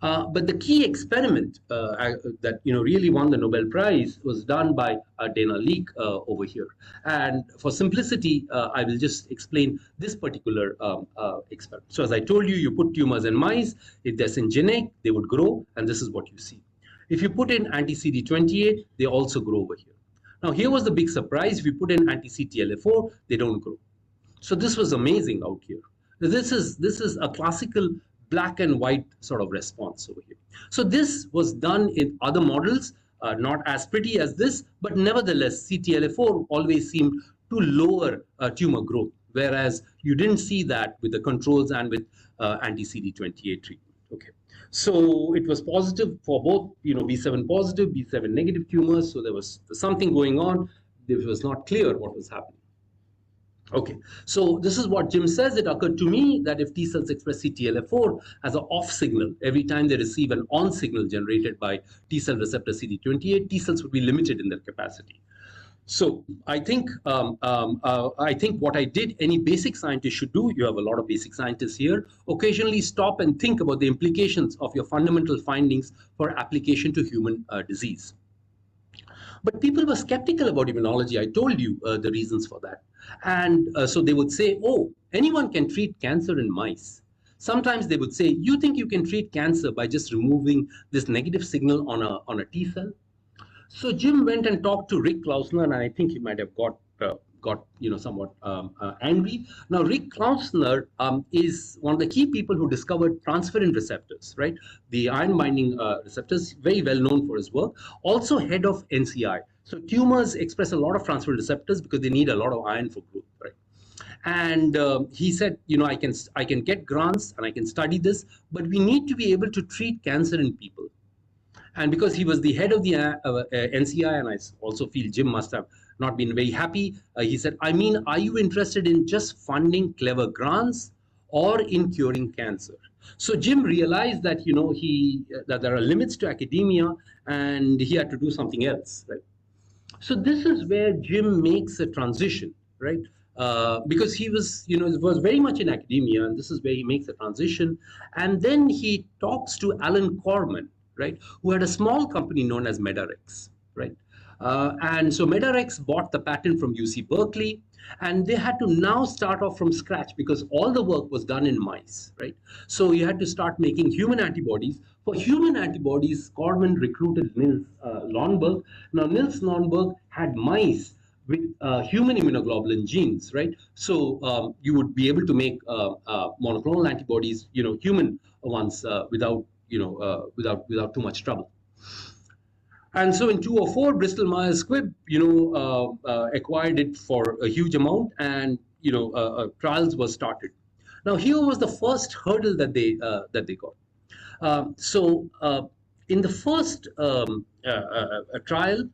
But the key experiment that really won the Nobel Prize was done by Dana Leek over here. And for simplicity, I will just explain this particular experiment. So as I told you, you put tumors in mice. If they're syngeneic, they would grow, and this is what you see. If you put in anti-CD28, they also grow over here. Now, here was the big surprise. If you put in anti-CTLA4, they don't grow. So this was amazing out here. This is a classical black and white sort of response over here. So this was done in other models, not as pretty as this, but nevertheless, CTLA4 always seemed to lower tumor growth, whereas you didn't see that with the controls and with anti-CD28 treatment. Okay, so it was positive for both, B7 positive, B7 negative tumors. So there was something going on. It was not clear what was happening. Okay, so this is what Jim says. It occurred to me that if T cells express CTLA4 as an off signal every time they receive an on signal generated by T cell receptor CD28, T cells would be limited in their capacity. So I think what I did, any basic scientist should do, you have a lot of basic scientists here, occasionally stop and think about the implications of your fundamental findings for application to human disease. But people were skeptical about immunology. I told you the reasons for that. And so they would say, oh, anyone can treat cancer in mice. Sometimes they would say, you think you can treat cancer by just removing this negative signal on a T cell? So Jim went and talked to Rick Klausner, and I think he might have got somewhat angry. Now, Rick Klausner is one of the key people who discovered transferrin receptors, right? The iron binding receptors, very well known for his work. Also head of NCI. So tumors express a lot of transferrin receptors because they need a lot of iron for growth, right? And he said, I can get grants and I can study this, but we need to be able to treat cancer in people. And because he was the head of the NCI, and I also feel Jim must have not been very happy, he said, are you interested in just funding clever grants or in curing cancer? So Jim realized that, that there are limits to academia and he had to do something else, right? So this is where Jim makes a transition, right? Because he was, was very much in academia, and this is where he makes a transition. And then he talks to Alan Corman, right, who had a small company known as Medarex, right? And so Medarex bought the patent from UC Berkeley, and they had to now start off from scratch because all the work was done in mice, right? So you had to start making human antibodies. For human antibodies, Corman recruited Nils Lonnberg. Now, Nils Lonnberg had mice with human immunoglobulin genes, right? So you would be able to make monoclonal antibodies, human ones without too much trouble. And so in 2004, Bristol Myers Squibb, acquired it for a huge amount, and trials were started. Now here was the first hurdle that they got. So in the first trial,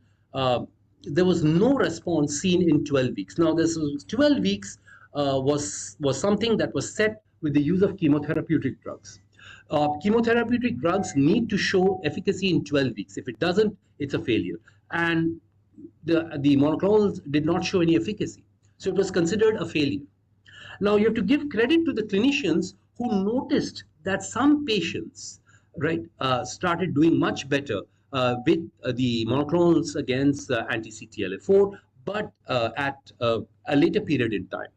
there was no response seen in 12 weeks. Now this was 12 weeks was something that was set with the use of chemotherapeutic drugs. Chemotherapeutic drugs need to show efficacy in 12 weeks. If it doesn't, it's a failure. And the monoclonals did not show any efficacy. So it was considered a failure. Now you have to give credit to the clinicians who noticed that some patients, right, started doing much better with the monoclonals against anti-CTLA4, but at a later period in time.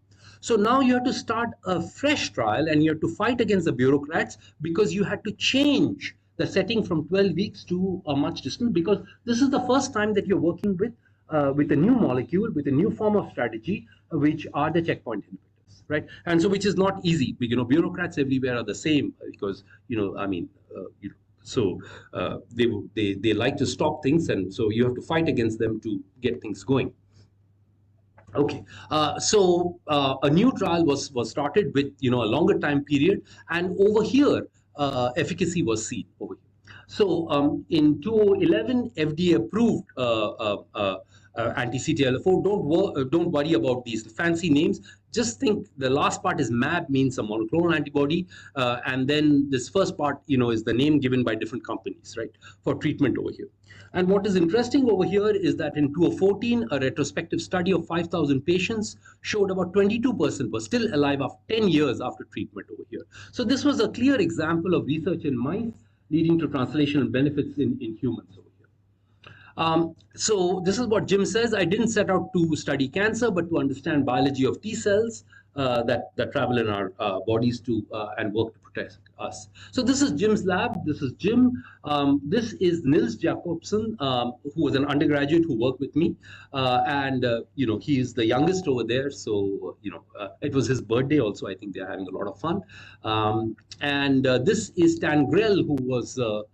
So now you have to start a fresh trial, and you have to fight against the bureaucrats because you had to change the setting from 12 weeks to a much distant, because this is the first time that you're working with a new molecule, with a new form of strategy, which are the checkpoint inhibitors, right? And so which is not easy. Bureaucrats everywhere are the same because, so they like to stop things, and so you have to fight against them to get things going. Okay, so a new trial was started with a longer time period, and over here efficacy was seen over here. So in 2011, FDA approved anti-CTLA4. Don't worry about these fancy names. Just think the last part is MAB, means a monoclonal antibody, and then this first part, is the name given by different companies, right, for treatment over here. And what is interesting over here is that in 2014, a retrospective study of 5,000 patients showed about 22% were still alive after 10 years after treatment over here. So this was a clear example of research in mice leading to translational benefits in humans over here. So this is what Jim says. I didn't set out to study cancer, but to understand biology of T cells. that travel in our bodies to and work to protect us. So this is Jim's lab. This is Jim. This is Nils Jacobson, who was an undergraduate who worked with me, and he is the youngest over there. So it was his birthday also. I think they're having a lot of fun. And this is Stan Grell, who was the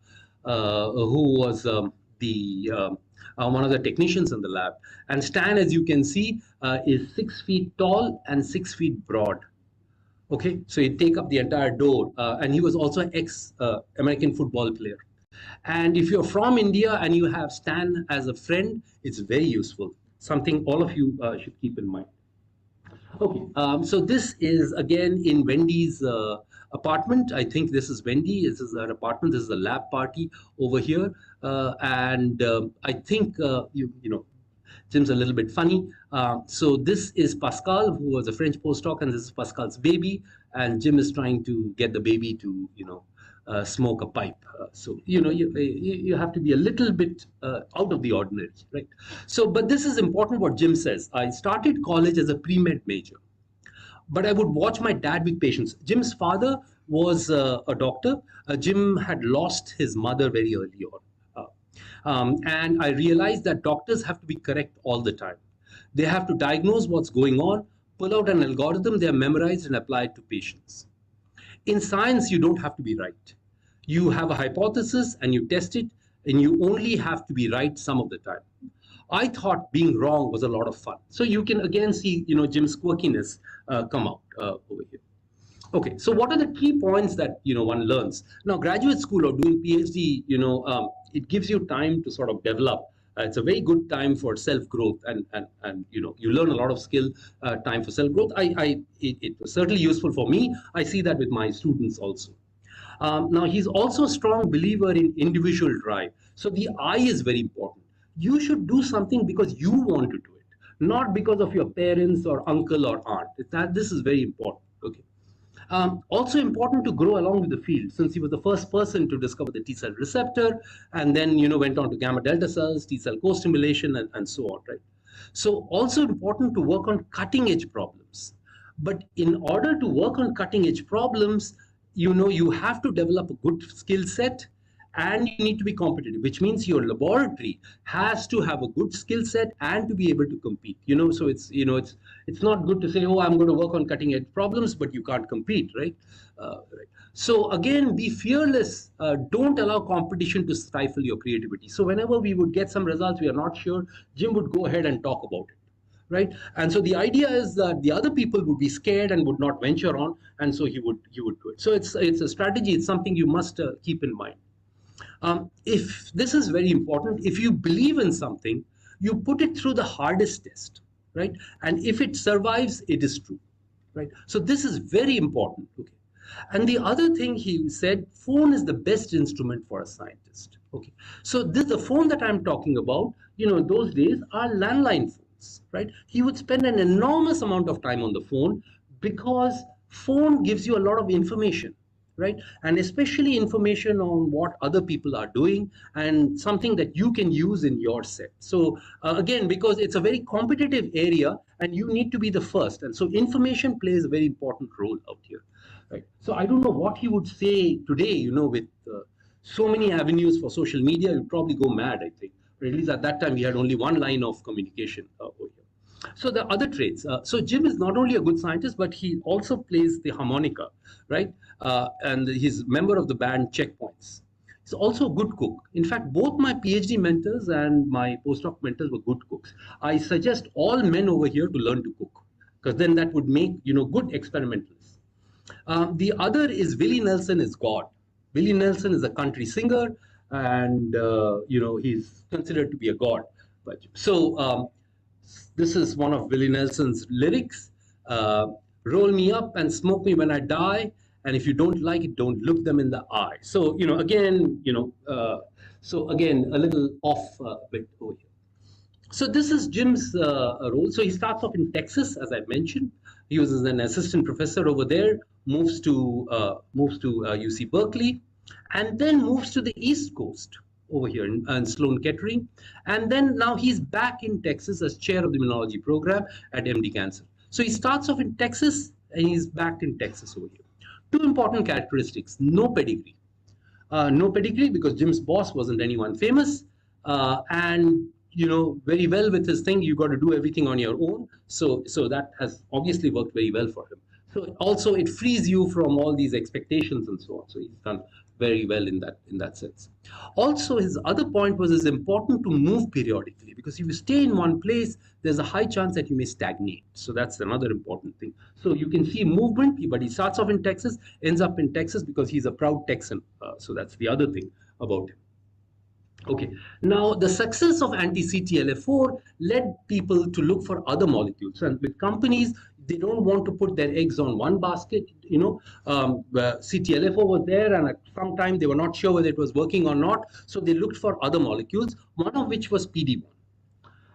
one of the technicians in the lab. And Stan, as you can see, is 6 feet tall and 6 feet broad. Okay, so he'd take up the entire door. And he was also an ex-American football player. And if you're from India and you have Stan as a friend, it's very useful. Something all of you should keep in mind. Okay, so this is again in Wendy's apartment. I think this is Wendy. This is her apartment. This is a lab party over here. And I think, Jim's a little bit funny. So this is Pascal, who was a French postdoc, and this is Pascal's baby. And Jim is trying to get the baby to, smoke a pipe. So, you have to be a little bit out of the ordinary, right? So, but this is important what Jim says. I started college as a pre-med major, but I would watch my dad with patience. Jim's father was a doctor. Jim had lost his mother very early on. And I realized that doctors have to be correct all the time. They have to diagnose what's going on, pull out an algorithm, they are memorized and applied to patients. In science, you don't have to be right. You have a hypothesis and you test it, and you only have to be right some of the time. I thought being wrong was a lot of fun. So you can again see, Jim's quirkiness come out over here. Okay, so what are the key points that one learns? Now, graduate school or doing PhD, it gives you time to sort of develop. It's a very good time for self-growth, and you learn a lot of skill. Time for self-growth. It was certainly useful for me. I see that with my students also. Now, he's also a strong believer in individual drive. So the I is very important. You should do something because you want to do it, not because of your parents or uncle or aunt. This is very important. Okay. Also important to grow along with the field, since he was the first person to discover the T-cell receptor, and then went on to gamma delta cells, T-cell co-stimulation, and so on, right? So also important to work on cutting edge problems. But in order to work on cutting edge problems, you have to develop a good skill set, and you need to be competitive, which means your laboratory has to have a good skill set and to be able to compete. So it's not good to say, oh, I'm going to work on cutting edge problems, but you can't compete, right? Right. So again, be fearless. Don't allow competition to stifle your creativity. So whenever we would get some results we are not sure, Jim would go ahead and talk about it. Right, and so the idea is that the other people would be scared and would not venture on, and so he would do it. So it's a strategy. It's something you must keep in mind. If this is very important, if you believe in something, you put it through the hardest test, right? And if it survives, it is true, right? So this is very important. Okay. And the other thing he said, phone is the best instrument for a scientist. Okay. So the phone that I'm talking about, those days are landline phones. Right? He would spend an enormous amount of time on the phone because phone gives you a lot of information, right? And especially information on what other people are doing and something that you can use in your set. So again, because it's a very competitive area and you need to be the first. And so information plays a very important role out here, right? So I don't know what he would say today, with so many avenues for social media, you'd probably go mad, I think. Or at least at that time, we had only one line of communication over here. So the other traits. So Jim is not only a good scientist, but he also plays the harmonica, right? And he's a member of the band Checkpoints. He's also a good cook. In fact, both my PhD mentors and my postdoc mentors were good cooks. I suggest all men over here to learn to cook, because then that would make, good experimentalists. The other is Willie Nelson is God. Willie Nelson is a country singer, and he's considered to be a god. But so this is one of Willie Nelson's lyrics: "Roll me up and smoke me when I die, and if you don't like it, don't look them in the eye." So again, so again a little off a bit over here. So this is Jim's role. So he starts off in Texas, as I mentioned. He was an assistant professor over there, moves to UC Berkeley, and then moves to the East Coast over here in Sloan Kettering. And then now he's back in Texas as chair of the immunology program at MD Cancer. So he starts off in Texas, and he's backed in Texas over here. Two important characteristics: no pedigree. No pedigree because Jim's boss wasn't anyone famous, and very well with his thing. You got to do everything on your own. So that has obviously worked very well for him. So also it frees you from all these expectations and so on. So he's done very well in that sense. Also, his other point was it's important to move periodically, because if you stay in one place, there's a high chance that you may stagnate. So that's another important thing. So you can see movement, but he starts off in Texas, ends up in Texas because he's a proud Texan. So that's the other thing about him. Okay, now the success of anti-CTLA-4 led people to look for other molecules, and with companies, they don't want to put their eggs on one basket. CTLA-4 was there, and at some time they were not sure whether it was working or not, so they looked for other molecules, one of which was PD-1.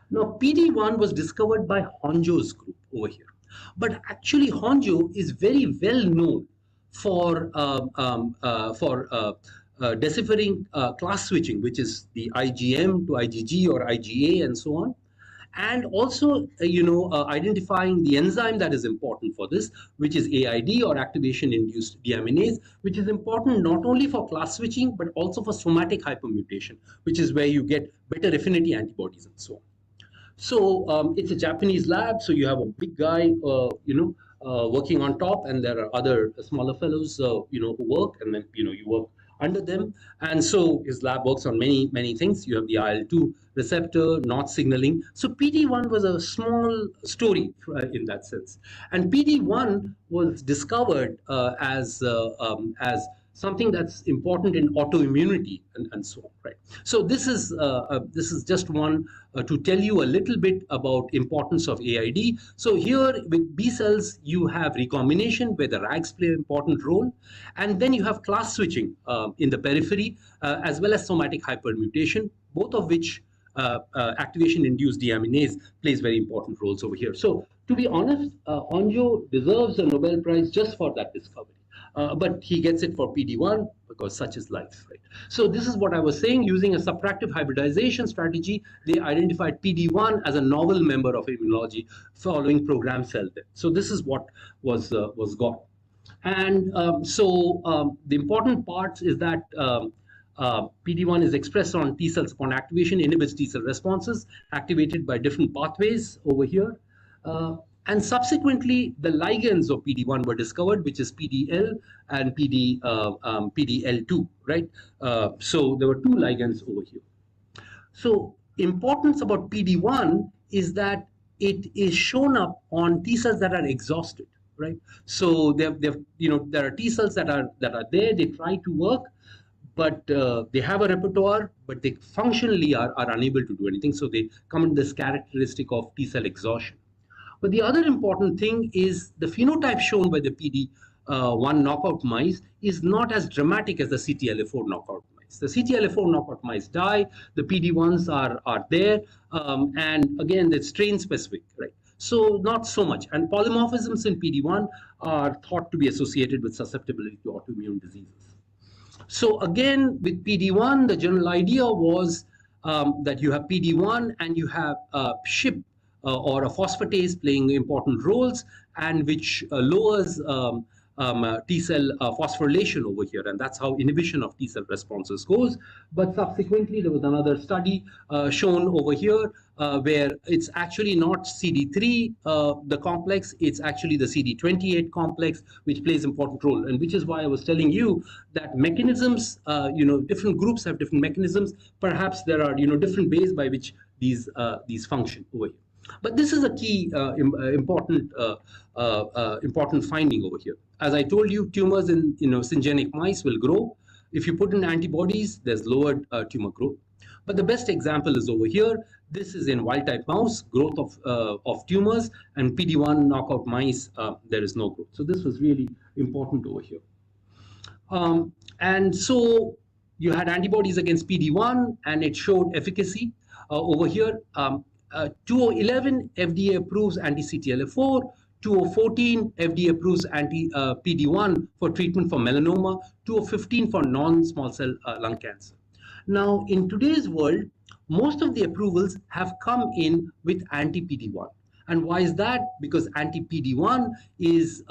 Now, PD-1 was discovered by Honjo's group over here, but actually Honjo is very well known for deciphering class switching, which is the IgM to IgG or IgA and so on. And also, identifying the enzyme that is important for this, which is AID or activation-induced deaminase, which is important not only for class switching, but also for somatic hypermutation, which is where you get better affinity antibodies and so on. So it's a Japanese lab, so you have a big guy, working on top, and there are other smaller fellows, who work, and then, you work under them. And so his lab works on many things. You have the IL-2 receptor, not signaling. So PD-1 was a small story in that sense. And PD-1 was discovered as something that's important in autoimmunity and so on, right? So this is just one to tell you a little bit about importance of AID. So here with B cells, you have recombination where the RAGs play an important role, and then you have class switching in the periphery, as well as somatic hypermutation, both of which activation-induced deaminase plays very important roles over here. So to be honest, Honjo deserves a Nobel Prize just for that discovery. But he gets it for PD-1 because such is life, right? So this is what I was saying. Using a subtractive hybridization strategy, they identified PD-1 as a novel member of immunology following programmed cell death. So this is what was got. And the important part is that PD-1 is expressed on T cells upon activation, inhibits T cell responses activated by different pathways over here. And subsequently, the ligands of PD-1 were discovered, which is PDL and PDL2, right? So there were two ligands over here. So importance about PD-1 is that it is shown up on T cells that are exhausted, right? So there are T cells that are there. They try to work, but they have a repertoire, but they functionally are unable to do anything. So they come in this characteristic of T cell exhaustion. But the other important thing is the phenotype shown by the PD-1 knockout mice is not as dramatic as the CTLA-4 knockout mice. The CTLA-4 knockout mice die, the PD-1s are there, and again, it's strain specific, right? So not so much. And polymorphisms in PD-1 are thought to be associated with susceptibility to autoimmune diseases. So again, with PD-1, the general idea was that you have PD-1 and you have SHIP, or a phosphatase playing important roles, and which lowers T cell phosphorylation over here, and that's how inhibition of T cell responses goes. But subsequently, there was another study shown over here where it's actually not CD3, the complex, it's actually the CD28 complex, which plays an important role, and which is why I was telling you that mechanisms, different groups have different mechanisms. Perhaps there are, different ways by which these function over here. But this is a key important finding over here. As I told you, tumors in syngeneic mice will grow. If you put in antibodies, there's lowered tumor growth. But the best example is over here. This is in wild-type mouse, growth of tumors, and PD-1 knockout mice, there is no growth. So this was really important over here. And so you had antibodies against PD-1, and it showed efficacy over here. 2011, FDA approves anti-CTLA-4. 2014, FDA approves anti-PD-1 for treatment for melanoma. 2015 for non-small cell lung cancer. Now, in today's world, most of the approvals have come in with anti-PD-1. And why is that? Because anti-PD-1 is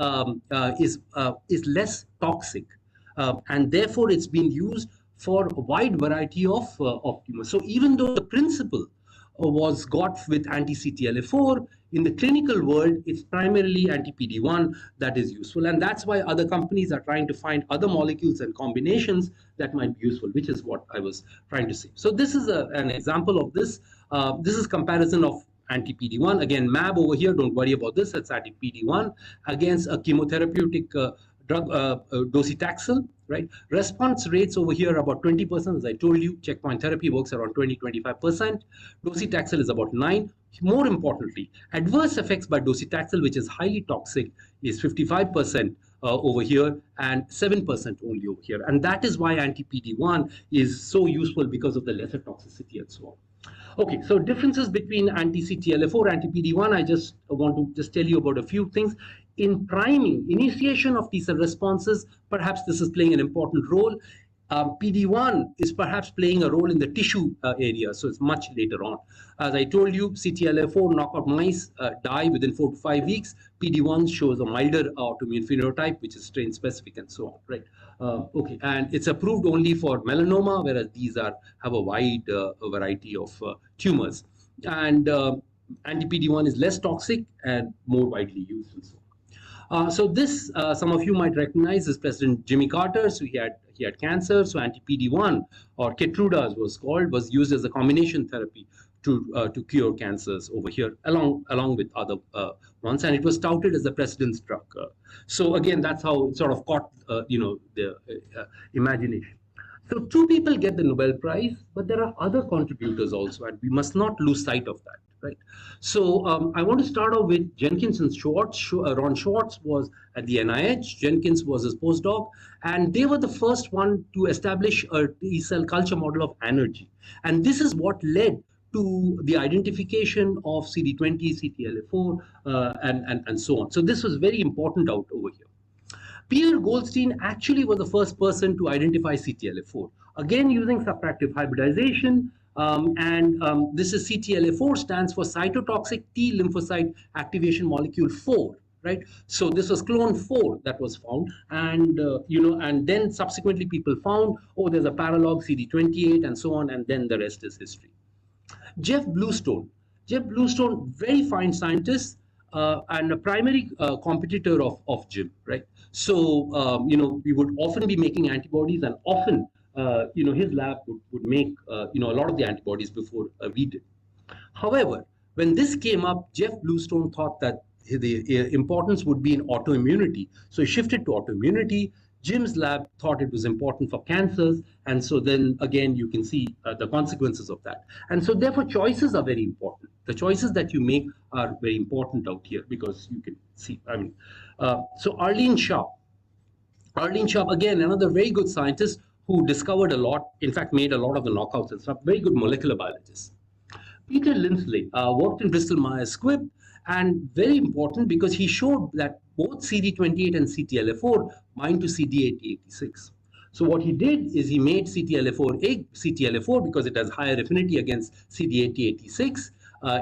less toxic, and therefore it's been used for a wide variety of tumors. So even though the principle was got with anti-CTLA-4, in the clinical world, it's primarily anti-PD-1 that is useful. And that's why other companies are trying to find other molecules and combinations that might be useful, which is what I was trying to say. So this is an example of this. This is comparison of anti-PD-1. Again, MAB over here, don't worry about this, that's anti-PD-1 against a chemotherapeutic drug, docetaxel, right? Response rates over here are about 20%. As I told you, checkpoint therapy works around 20-25%. Docetaxel is about 9%. More importantly, adverse effects by docetaxel, which is highly toxic, is 55% over here and 7% only over here. And that is why anti-PD-1 is so useful, because of the lesser toxicity and so on. Okay, so differences between anti-CTLA-4, anti-PD-1, I just want to just tell you about a few things. In priming, initiation of T-cell responses, perhaps this is playing an important role. PD-1 is perhaps playing a role in the tissue area, so it's much later on. As I told you, CTLA-4 knockout mice die within 4 to 5 weeks. PD-1 shows a milder autoimmune phenotype, which is strain specific and so on, right? Okay, and it's approved only for melanoma, whereas these have a wide variety of tumors. And anti-PD-1 is less toxic and more widely used and so on. So this, some of you might recognize, is President Jimmy Carter. So he had cancer. So anti-PD-1, or Keytruda as was called, was used as a combination therapy to cure cancers over here, along with other ones, and it was touted as the president's drug. So again, that's how it sort of caught the imagination. So 2 people get the Nobel Prize, but there are other contributors also, and we must not lose sight of that, right? So I want to start off with Jenkins and Schwartz. Ron Schwartz was at the NIH. Jenkins was his postdoc, and they were the first one to establish a T-cell culture model of energy. And this is what led to the identification of CD20, CTLA-4, and so on. So this was very important out over here. Pierre Goldstein actually was the first person to identify CTLA-4, again using subtractive hybridization, this is CTLA-4 stands for cytotoxic T lymphocyte activation molecule 4, right? So this was clone 4 that was found, and and then subsequently people found, oh, there's a paralog CD28 and so on, and then the rest is history. Jeff Bluestone, very fine scientist, and a primary competitor of Jim, right? So, we would often be making antibodies, and often, his lab would make, a lot of the antibodies before we did. However, when this came up, Jeff Bluestone thought that the importance would be in autoimmunity. So he shifted to autoimmunity. Jim's lab thought it was important for cancers. And so then again, you can see the consequences of that. And so therefore, choices are very important. The choices that you make are very important out here, because you can see, so Arlene Sharp, again, another very good scientist who discovered a lot, in fact, made a lot of the knockouts and stuff, very good molecular biologist. Peter Lindsley worked in Bristol Myers Squibb, and very important because he showed that both CD28 and CTLA-4 bind to CD8086. So what he did is he made CTLA-4 because it has higher affinity against CD8086.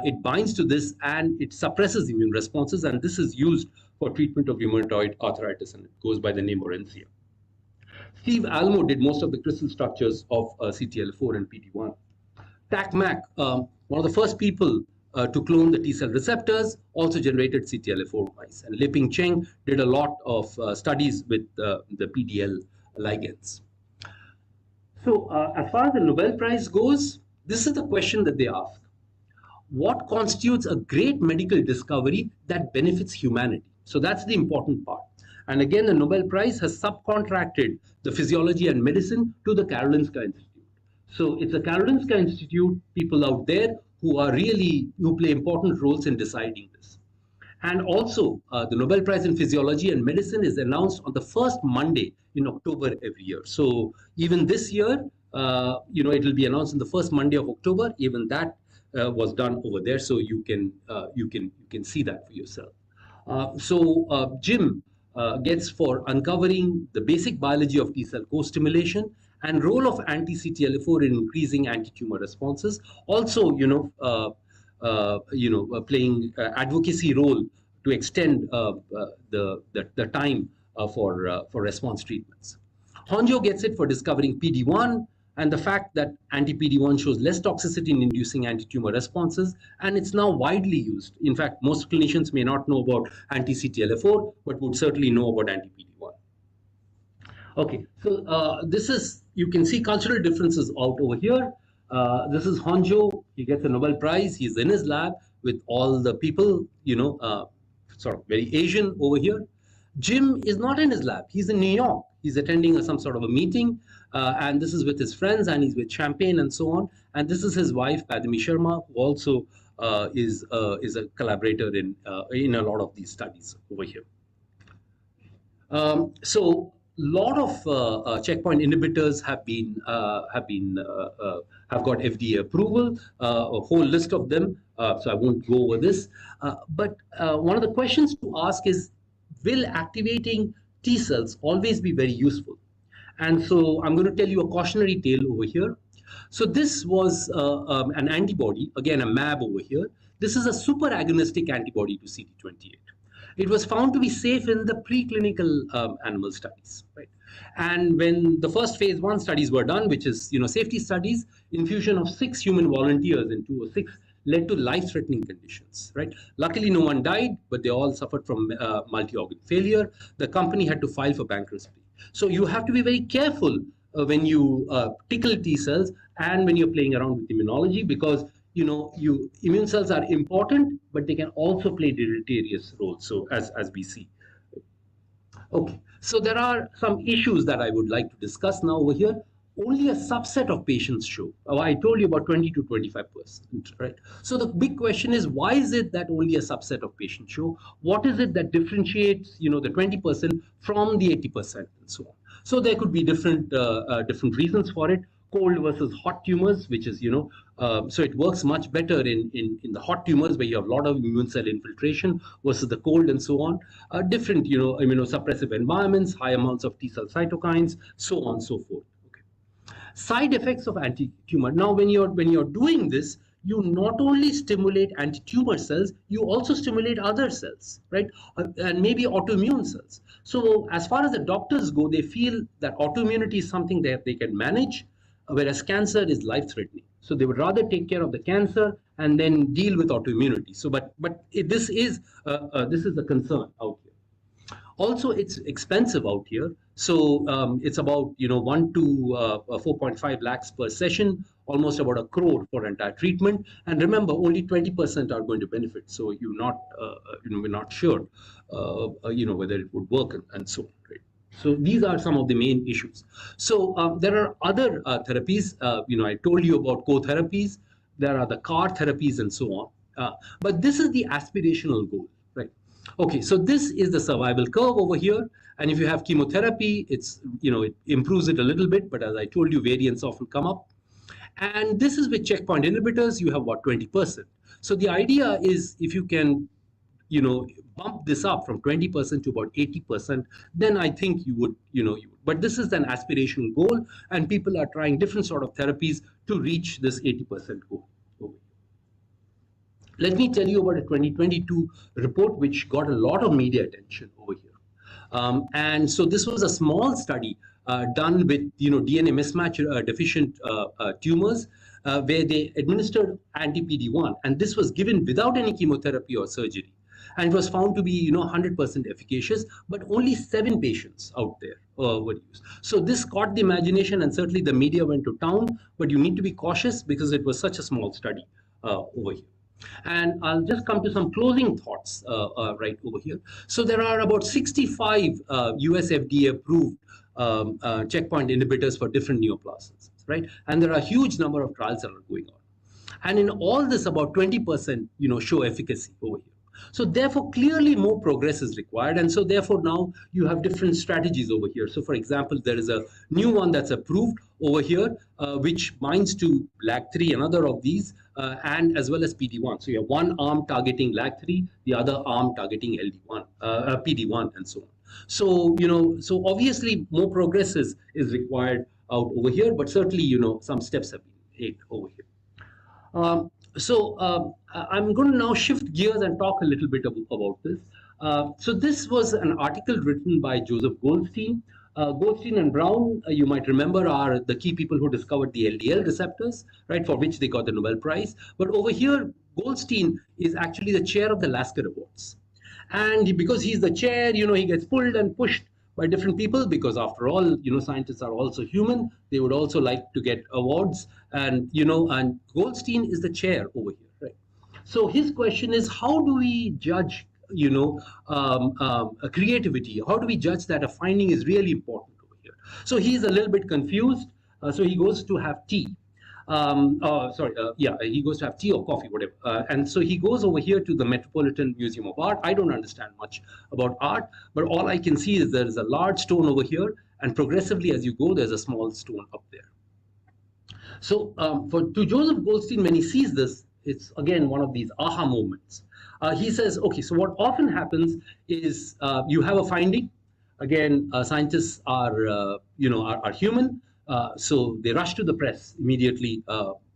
It binds to this and it suppresses immune responses, and this is used for treatment of rheumatoid arthritis, and it goes by the name Orencia. Steve Almo did most of the crystal structures of CTLA-4 and PD-1. TAC-MAC, one of the first people to clone the T-cell receptors, also generated CTLA-4 mice. And Liping Cheng did a lot of studies with the PDL ligands. So as far as the Nobel Prize goes, this is the question that they ask. What constitutes a great medical discovery that benefits humanity? So that's the important part. And again, the Nobel Prize has subcontracted the physiology and medicine to the Karolinska Institute. So it's the Karolinska Institute, people out there who play important roles in deciding this. And also, the Nobel Prize in Physiology and Medicine is announced on the first Monday in October every year. So even this year, it will be announced on the first Monday of October. Even that was done over there, so you can see that for yourself. So Jim gets for uncovering the basic biology of T-cell co-stimulation and role of anti-CTLA-4 in increasing anti-tumor responses. Also, playing advocacy role to extend the time for response treatments. Honjo gets it for discovering PD-1 and the fact that anti-PD-1 shows less toxicity in inducing anti-tumor responses, and it's now widely used. In fact, most clinicians may not know about anti-CTLA-4, but would certainly know about anti-PD-1. Okay, so this is, you can see cultural differences out over here. This is Honjo. He gets a Nobel Prize. He's in his lab with all the people, sort of very Asian over here. Jim is not in his lab. He's in New York. He's attending some sort of a meeting, and this is with his friends, and he's with champagne and so on. And this is his wife, Padmi Sharma, who also is a collaborator in a lot of these studies over here. So lot of checkpoint inhibitors have got FDA approval, a whole list of them. So I won't go over this. But one of the questions to ask is, will activating T cells always be very useful? And so I'm going to tell you a cautionary tale over here. So this was an antibody, again a mAb over here. This is a super agonistic antibody to CD28. It was found to be safe in the preclinical animal studies, right? And when the first phase 1 studies were done, which is safety studies, infusion of 6 human volunteers in 206 led to life-threatening conditions, right? Luckily, no one died, but they all suffered from multi-organ failure. The company had to file for bankruptcy. So you have to be very careful when you tickle T cells and when you're playing around with immunology, because immune cells are important, but they can also play deleterious roles. So as we see. Okay, so there are some issues that I would like to discuss now over here. Only a subset of patients show. I told you about 20 to 25%, right? So the big question is, why is it that only a subset of patients show? What is it that differentiates, the 20% from the 80% and so on? So there could be different reasons for it. Cold versus hot tumors, which is, so it works much better in the hot tumors where you have a lot of immune cell infiltration versus the cold and so on. Different, immunosuppressive environments, high amounts of T cell cytokines, so on and so forth. Side effects of anti-tumor. Now, when you're doing this, you not only stimulate anti-tumor cells, you also stimulate other cells, right? And maybe autoimmune cells. So as far as the doctors go, they feel that autoimmunity is something that they can manage, whereas cancer is life-threatening. So they would rather take care of the cancer and then deal with autoimmunity. So, but this is a concern out here. Also, it's expensive out here. So it's about 1 to 4.5 lakhs per session, almost about 1 crore for entire treatment. And remember, only 20% are going to benefit. So you're not we're not sure whether it would work and so on. Right? So these are some of the main issues. So there are other therapies. I told you about co-therapies. There are the CAR therapies and so on. But this is the aspirational goal. Okay, so this is the survival curve over here. And if you have chemotherapy, it's, it improves it a little bit, but as I told you, variants often come up. And this is with checkpoint inhibitors, you have about 20%. So the idea is if you can, bump this up from 20% to about 80%, then I think you would, but this is an aspirational goal, and people are trying different sort of therapies to reach this 80% goal. Let me tell you about a 2022 report which got a lot of media attention over here. And so this was a small study done with DNA mismatch deficient tumors where they administered anti-PD-1, and this was given without any chemotherapy or surgery. And it was found to be 100% efficacious, but only 7 patients out there were used. So this caught the imagination, and certainly the media went to town, but you need to be cautious because it was such a small study over here. And I'll just come to some closing thoughts right over here. So there are about 65 US FDA approved checkpoint inhibitors for different neoplasms, right? And there are a huge number of trials that are going on. And in all this, about 20% show efficacy over here. So therefore, clearly more progress is required. And so therefore, now you have different strategies over here. So for example, there is a new one that's approved over here, which binds to LAG3, another of these, and as well as PD-1. So you have one arm targeting LAG3, the other arm targeting LD1, PD-1, and so on. So, so obviously more progress is required out over here, but certainly, some steps have been made over here. So I'm going to now shift gears and talk a little bit about this. So this was an article written by Joseph Goldstein. Goldstein and Brown, you might remember, are the key people who discovered the LDL receptors, right, for which they got the Nobel Prize. But over here, Goldstein is actually the chair of the Lasker Awards. And because he's the chair, he gets pulled and pushed by different people, because after all, scientists are also human. They would also like to get awards. And, and Goldstein is the chair over here, right? So his question is, how do we judge, creativity? How do we judge that a finding is really important over here? So he's a little bit confused. So he goes to have tea. He goes to have tea or coffee, whatever. And so he goes over here to the Metropolitan Museum of Art. I don't understand much about art, but all I can see is there is a large stone over here, and progressively as you go, there's a small stone up there. So to Joseph Goldstein, when he sees this, it's again one of these aha moments. He says, okay, so what often happens is you have a finding. Again, scientists are human. So they rush to the press immediately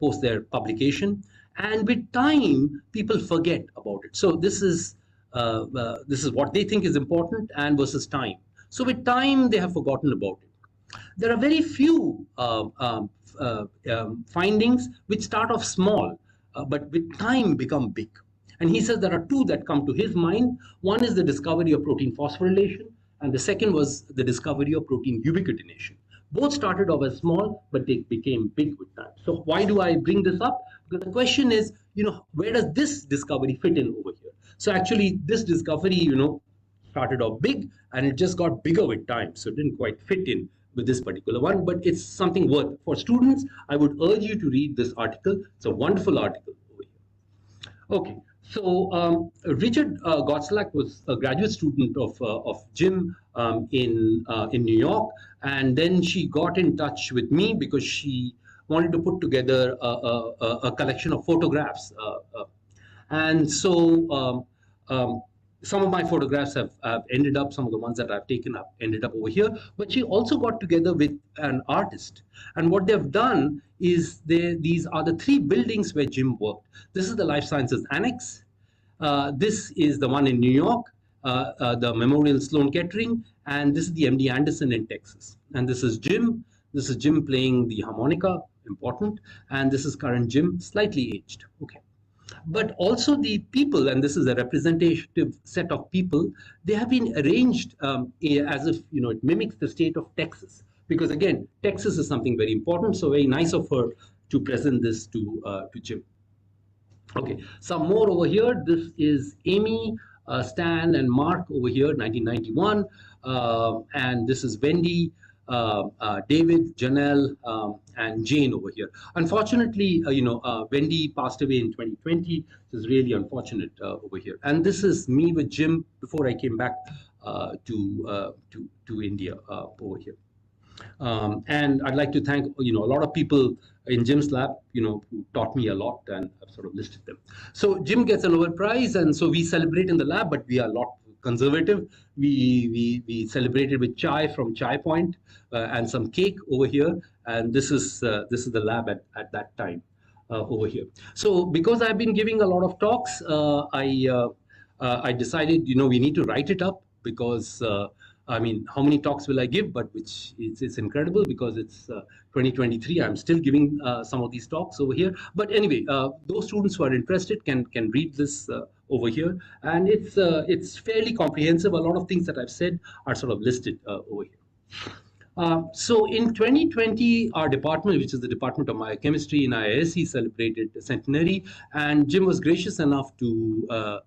post their publication, and with time, people forget about it. So this is what they think is important and versus time. So with time, they have forgotten about it. There are very few findings which start off small, but with time become big. And he says there are two that come to his mind. One is the discovery of protein phosphorylation, and the second was the discovery of protein ubiquitination. Both started off as small, but they became big with time. So why do I bring this up? Because the question is, where does this discovery fit in over here? So actually, this discovery, started off big, and it just got bigger with time. So it didn't quite fit in with this particular one, but it's something worth. For students, I would urge you to read this article. It's a wonderful article over here. Okay. So Richard Gottschalk was a graduate student of Jim in New York, and then she got in touch with me because she wanted to put together a collection of photographs, and so some of my photographs have ended up, some of the ones that I've taken up ended up over here. But she also got together with an artist. And what they've done is these are the three buildings where Jim worked. This is the Life Sciences Annex. This is the one in New York, the Memorial Sloan Kettering. And this is the MD Anderson in Texas. And this is Jim. This is Jim playing the harmonica, important. And this is current Jim, slightly aged. Okay. But also the people, and this is a representative set of people, they have been arranged as if, it mimics the state of Texas. Because again, Texas is something very important. So very nice of her to present this to Jim. Okay, some more over here. This is Amy, Stan, and Mark over here, 1991. And this is Wendy, David, Janelle, and Jane over here. Unfortunately, Wendy passed away in 2020. This is really unfortunate over here. And this is me with Jim before I came back to India over here. And I'd like to thank a lot of people in Jim's lab, who taught me a lot, and I've sort of listed them. So Jim gets a Nobel Prize, and so we celebrate in the lab, but we are a lot conservative. We celebrated with chai from Chai Point and some cake over here, and this is the lab at that time over here. So because I've been giving a lot of talks, I decided we need to write it up, because I mean, how many talks will I give? But it's incredible, because it's 2023. I'm still giving some of these talks over here. But anyway, those students who are interested can read this over here, and it's fairly comprehensive. A lot of things that I've said are sort of listed over here. So in 2020, our department, which is the Department of Biochemistry in IISc, celebrated the centenary, and Jim was gracious enough to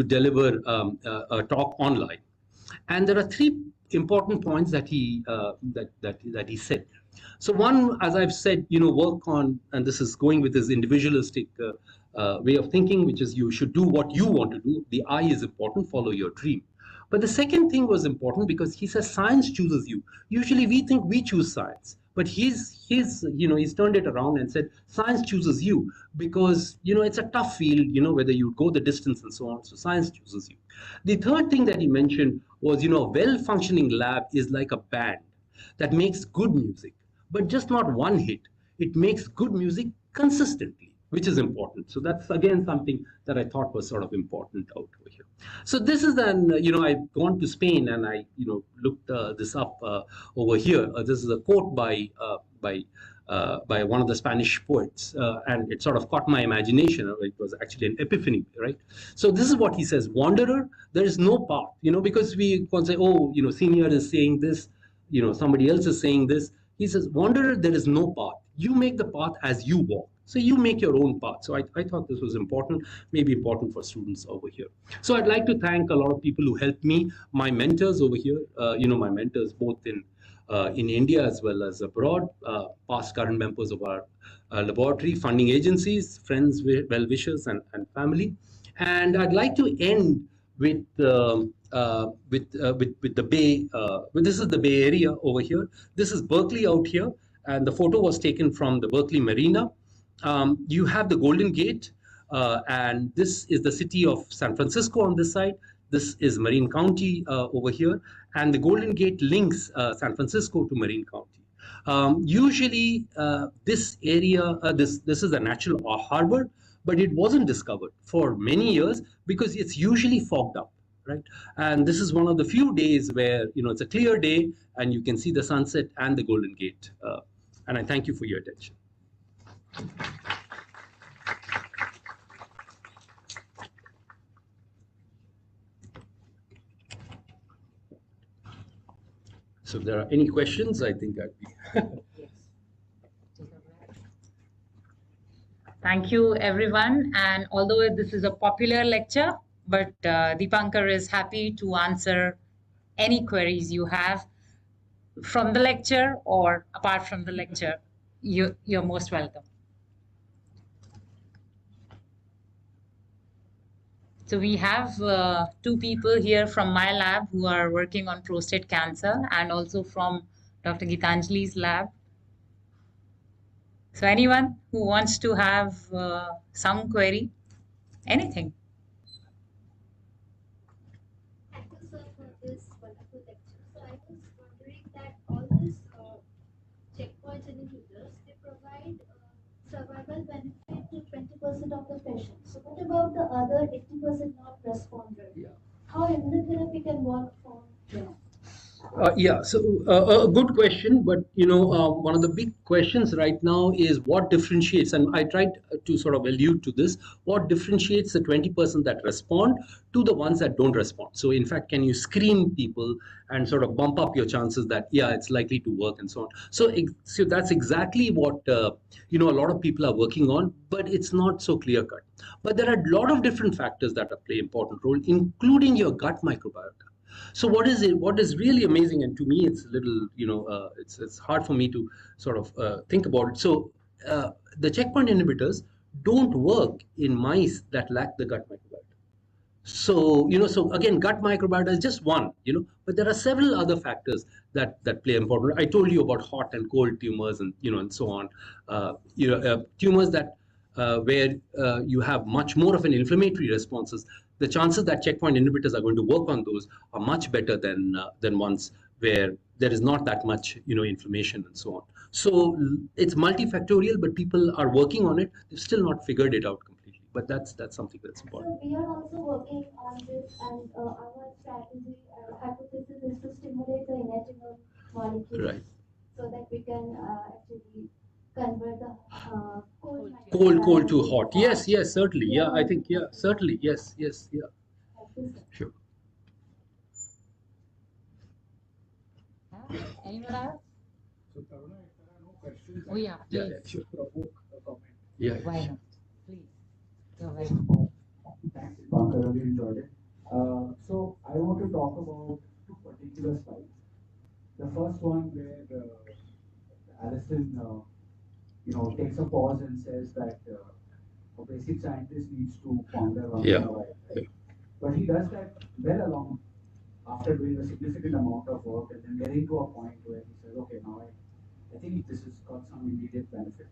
deliver a talk online. And there are three important points that he said. So one, as I've said, work on, and this is going with his individualistic way of thinking, which is you should do what you want to do. The I is important, follow your dream. But the second thing was important because he says science chooses you. Usually we think we choose science, but he's turned it around and said science chooses you, because it's a tough field, whether you go the distance and so on. So science chooses you. The third thing that he mentioned was, a well-functioning lab is like a band that makes good music, but just not one hit. It makes good music consistently. which is important. So that's again something that I thought was sort of important out over here. So this is then, I've gone to Spain and I, looked this up over here. This is a quote by one of the Spanish poets, and it sort of caught my imagination. It was actually an epiphany, right? So this is what he says: "Wanderer, there is no path." Because we can say, "Oh, senior is saying this, somebody else is saying this." He says, "Wanderer, there is no path. You make the path as you walk." So you make your own path. So I thought this was important, maybe important for students over here. So I'd like to thank a lot of people who helped me, my mentors over here, my mentors both in India as well as abroad, past, current members of our laboratory, funding agencies, friends, well-wishers, and family. And I'd like to end with the Bay. This is the Bay Area over here. This is Berkeley out here, and the photo was taken from the Berkeley Marina. You have the Golden Gate, and this is the city of San Francisco on this side. This is Marin County over here, and the Golden Gate links San Francisco to Marin County. Usually, this area, this is a natural harbor, but it wasn't discovered for many years because it's usually fogged up, right? And this is one of the few days where it's a clear day and you can see the sunset and the Golden Gate. And I thank you for your attention. So if there are any questions, I think I'd be. Thank you, everyone. And although this is a popular lecture, but Dipankar is happy to answer any queries you have from the lecture or apart from the lecture. You're most welcome. So we have two people here from my lab who are working on prostate cancer and also from Dr. Gitanjali's lab. So anyone who wants to have some query, anything. Thank you, sir, for this wonderful lecture. So I was wondering that all these checkpoint inhibitors, they provide survival benefit to 20% of the patients. So what about the other 80% not responders? Yeah. How immunotherapy can work for them? Yeah, so a good question, but one of the big questions right now is what differentiates, and I tried to sort of allude to this, what differentiates the 20% that respond to the ones that don't respond. So in fact, can you screen people and sort of bump up your chances that, yeah, it's likely to work and so on. So that's exactly what, a lot of people are working on, but it's not so clear cut. But there are a lot of different factors that play important role, including your gut microbiota. So what is really amazing, and to me it's a little, it's hard for me to sort of think about it. So the checkpoint inhibitors don't work in mice that lack the gut microbiota. So, so again, gut microbiota is just one, but there are several other factors that play important. I told you about hot and cold tumors and, and so on. Tumors that where you have much more of an inflammatory responses, the chances that checkpoint inhibitors are going to work on those are much better than ones where there is not that much, inflammation and so on. So it's multifactorial, but people are working on it. They've still not figured it out completely, but that's something that's important. So we are also working on this, and our strategy hypothesis is to stimulate the innate molecules, Right. so that we can actually convert the Cold to hot. Yes, certainly. Yeah, I think, yeah, certainly. Yes, yeah. Sure. Anyone else? So, Taruna, if there are no questions, Oh, yeah, Yeah, please. sure. provoke a comment. Yeah. Why not? Please. You're welcome. Thanks, Dipankar. Really enjoyed it. So I want to talk about two particular slides. The first one where Allison, takes a pause and says that a basic scientist needs to ponder on why. Right? But he does that well along after doing a significant amount of work and then getting to a point where he says, okay, now I think this has got some immediate benefit.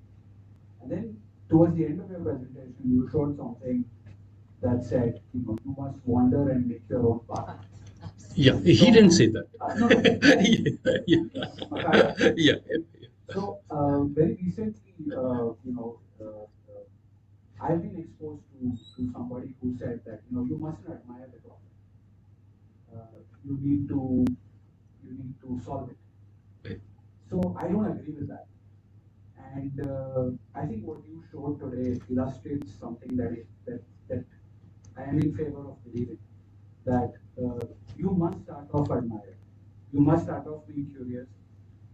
And then towards the end of your presentation, you showed something that said, you must wander and make your own path. Yeah, he didn't say that. So very recently, I've been exposed to somebody who said that, you mustn't admire the problem. You need to solve it. Right. So I don't agree with that. And I think what you showed today illustrates something that I am in favor of believing, that you must start off admiring. You must start off being curious,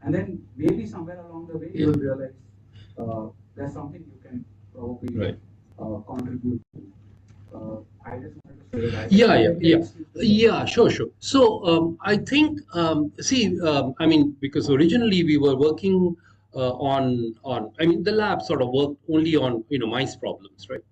and then maybe somewhere along the way you will realize there's something you can probably contribute to. I just wanted to say that. Yeah, sure. So I think, I mean, because originally we were working I mean, the lab sort of worked only on, mice problems, right?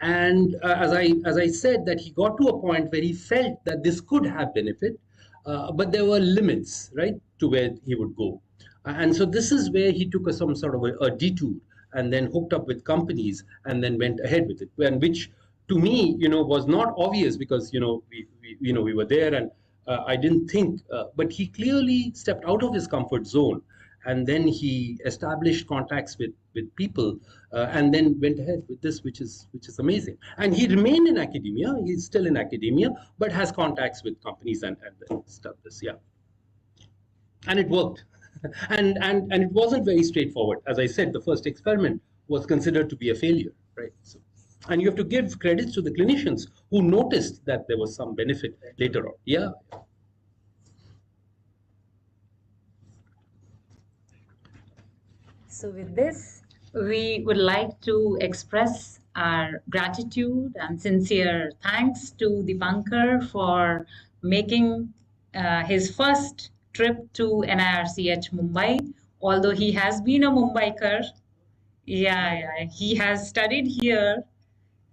And as I said, that he got to a point where he felt that this could have benefit, but there were limits, right, to where he would go. And so this is where he took some sort of a detour and then hooked up with companies and then went ahead with it, and which to me, was not obvious because we were there, and I didn't think, but he clearly stepped out of his comfort zone, and then he established contacts with people, and then went ahead with this, which is amazing. And he remained in academia. He's still in academia, but has contacts with companies and then stuff. And it worked. and it wasn't very straightforward. As I said, the first experiment was considered to be a failure, right? So, and you have to give credits to the clinicians who noticed that there was some benefit later on. Yeah. So with this, we would like to express our gratitude and sincere thanks to Dipankar for making his first trip to NIRCH Mumbai. Although he has been a Mumbaikar, yeah, he has studied here.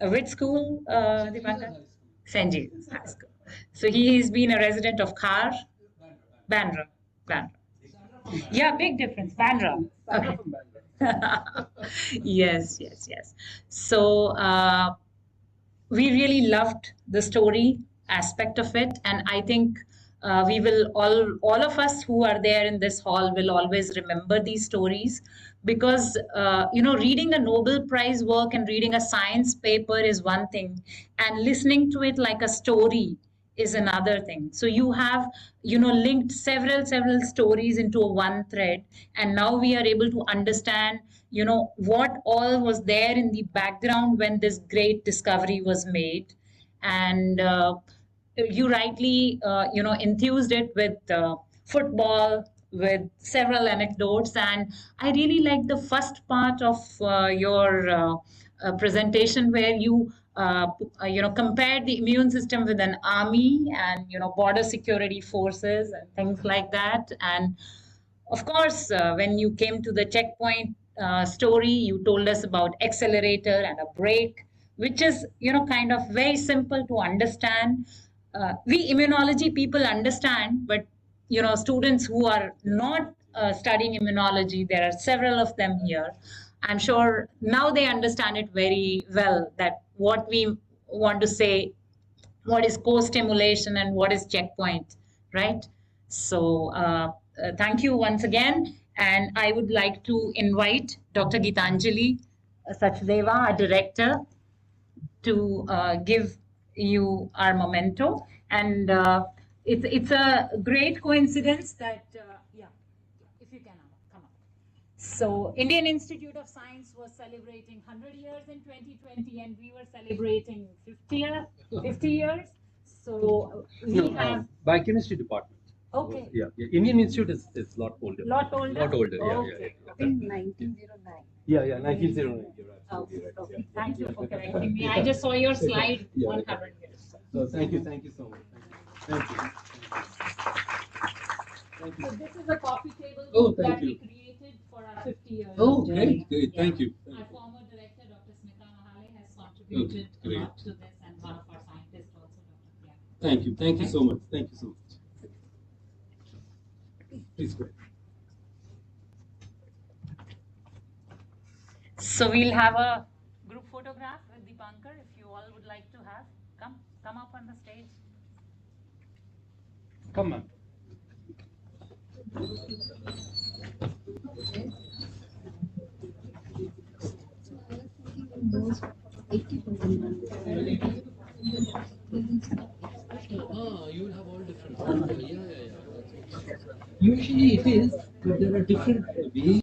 Which school, Dipankar? St. Jesus High School. So he has been a resident of Khar, Bandra. Bandra. Yeah, big difference. Bandra. Okay. Yes, yes, yes. So we really loved the story aspect of it, and I think we will all of us who are there in this hall will always remember these stories, because reading a Nobel Prize work and reading a science paper is one thing, and listening to it like a story is another thing. So you have linked several stories into a one thread, and now we are able to understand what all was there in the background when this great discovery was made. And you rightly enthused it with football, with several anecdotes, and I really like the first part of your presentation where you compared the immune system with an army and border security forces and things like that. And of course, when you came to the checkpoint story, you told us about accelerator and a brake, which is kind of very simple to understand. We immunology people understand, but students who are not studying immunology, there are several of them here. I'm sure now they understand it very well, that what we want to say, what is co-stimulation and what is checkpoint, right? So thank you once again. And I would like to invite Dr. Gitanjali Sachdeva, our director, to give you our memento. And it's a great coincidence that, if you can come up. So Indian Institute of Science was celebrating 100 years in 2020, and we were celebrating 50 years. So we have Biochemistry department. Okay. Yeah. Indian Institute is lot older. Lot older. Lot older. Okay. Yeah. In 1909. Yeah, 1909. You're absolutely right. Okay. Thank you for correcting me. I just saw your slide 100 years. So thank you so much. Thank you. So this is a coffee table Thank that we you. created for our 50 years. Great. Thank you. Our former director, Dr. Smita Mahale, has contributed a lot to this, and one of our scientists also, Dr. Priya. Thank you so much. Please go ahead. So we'll have a group photograph with Dipankar, if you all would like to have. Come up on the stage. Come on. most 80%. You will have all different. Yeah. Usually it is, but there are different ways.